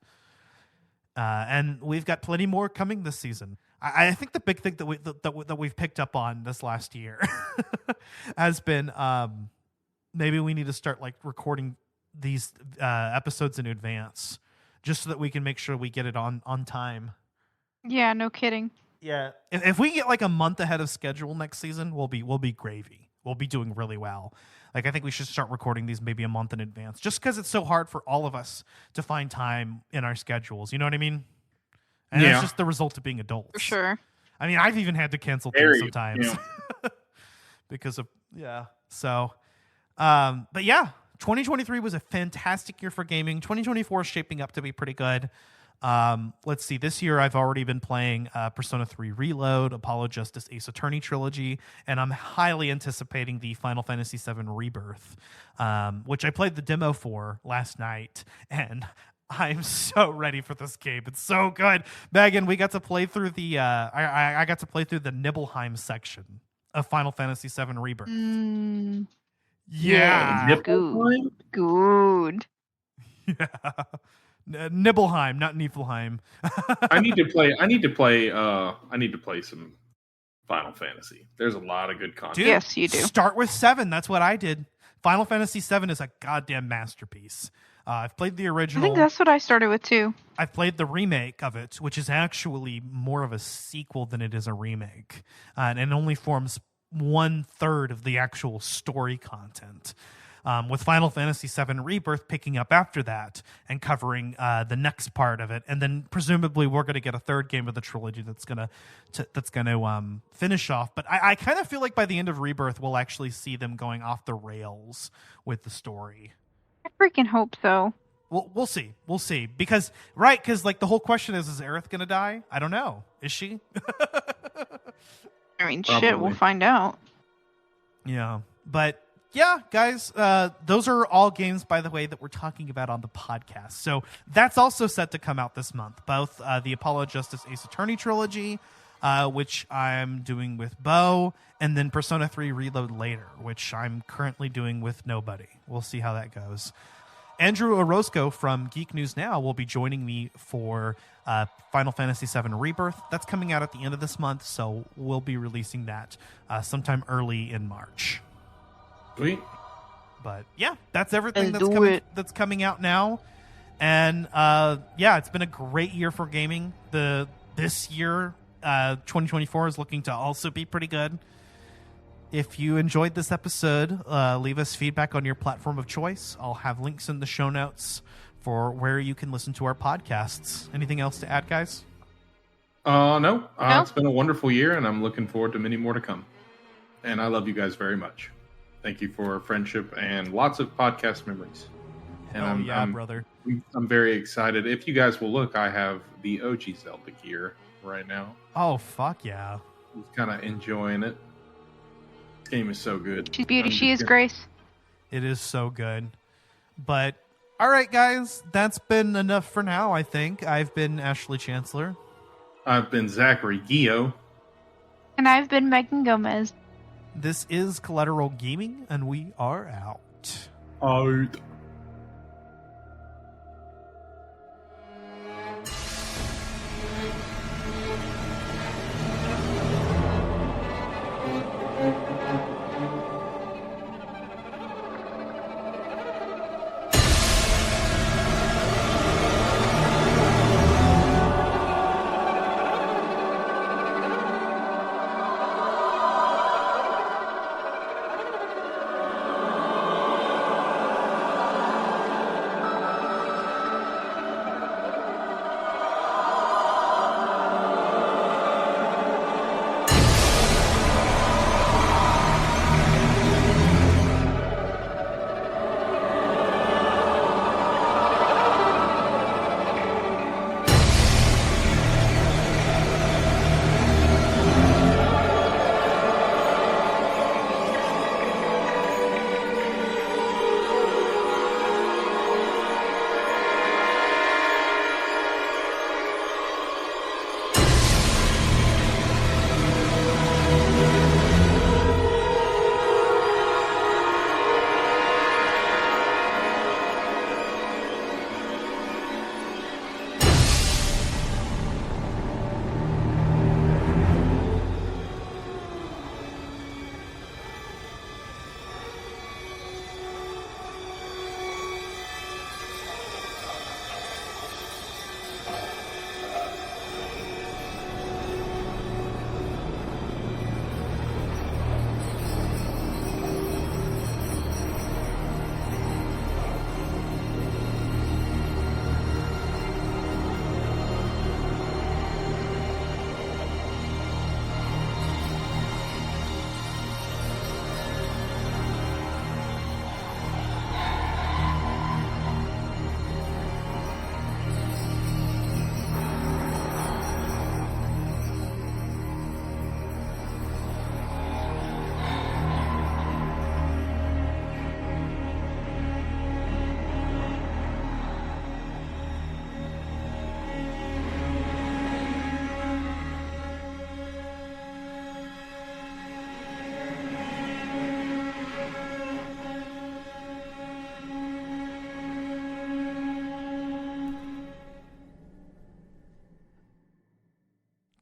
And we've got plenty more coming this season. I think the big thing that we've picked up on this last year has been maybe we need to start like recording these episodes in advance, just so that we can make sure we get it on time. Yeah, no kidding. Yeah, if we get like a month ahead of schedule next season, we'll be gravy. We'll be doing really well. Like I think we should start recording these maybe a month in advance, just because it's so hard for all of us to find time in our schedules. You know what I mean? And it's just the result of being adults. For sure. I mean, I've even had to cancel things sometimes because of So, but yeah, 2023 was a fantastic year for gaming. 2024 is shaping up to be pretty good. Let's see. This year, I've already been playing Persona 3 Reload, Apollo Justice Ace Attorney trilogy, and I'm highly anticipating the Final Fantasy VII Rebirth, which I played the demo for last night, and I'm so ready for this game. It's so good. Megan, we got to play through the I got to play through the Nibelheim section of Final Fantasy VII Rebirth. Yeah. Good. Yeah. Nibelheim, not Niflheim. I need to play some Final Fantasy. There's a lot of good content. Dude, yes, you do. Start with 7. That's what I did. Final Fantasy 7 is a goddamn masterpiece. I've played the original. I think that's what I started with too. I've played the remake of it, which is actually more of a sequel than it is a remake, and it only forms 1/3 of the actual story content. With Final Fantasy VII Rebirth picking up after that and covering the next part of it, and then presumably we're going to get a third game of the trilogy that's going to finish off. But I kind of feel like by the end of Rebirth, we'll actually see them going off the rails with the story. I freaking hope so. We'll see. We'll see. Because like the whole question is Aerith going to die? I don't know. Is she? I mean, Probably. shit, we'll find out. Yeah, but. Yeah, guys, those are all games, by the way, that we're talking about on the podcast. So that's also set to come out this month. Both the Apollo Justice Ace Attorney trilogy, which I'm doing with Bo, and then Persona 3 Reload later, which I'm currently doing with nobody. We'll see how that goes. Andrew Orozco from Geek News Now will be joining me for Final Fantasy VII Rebirth. That's coming out at the end of this month, so we'll be releasing that sometime early in March. Sweet. But yeah, that's everything that's coming out now. And it's been a great year for gaming. This year, 2024 is looking to also be pretty good. If you enjoyed this episode, leave us feedback on your platform of choice. I'll have links in the show notes for where you can listen to our podcasts. Anything else to add, guys? No. It's been a wonderful year, and I'm looking forward to many more to come. And I love you guys very much. Thank you for friendship and lots of podcast memories. And I'm brother. I'm very excited. If you guys will look, I have the OG Zelda gear right now. Oh, fuck yeah. Just kind of enjoying it. This game is so good. She's beauty. She is grace. It is so good. But, all right, guys, that's been enough for now, I think. I've been Ashley Chancellor. I've been Zachary Gio. And I've been Megan Gomez. This is Collateral Gaming, and we are out. Out.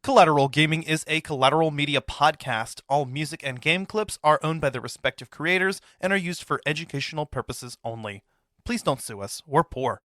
Collateral Gaming is a Collateral Media podcast. All music and game clips are owned by their respective creators and are used for educational purposes only. Please don't sue us. We're poor.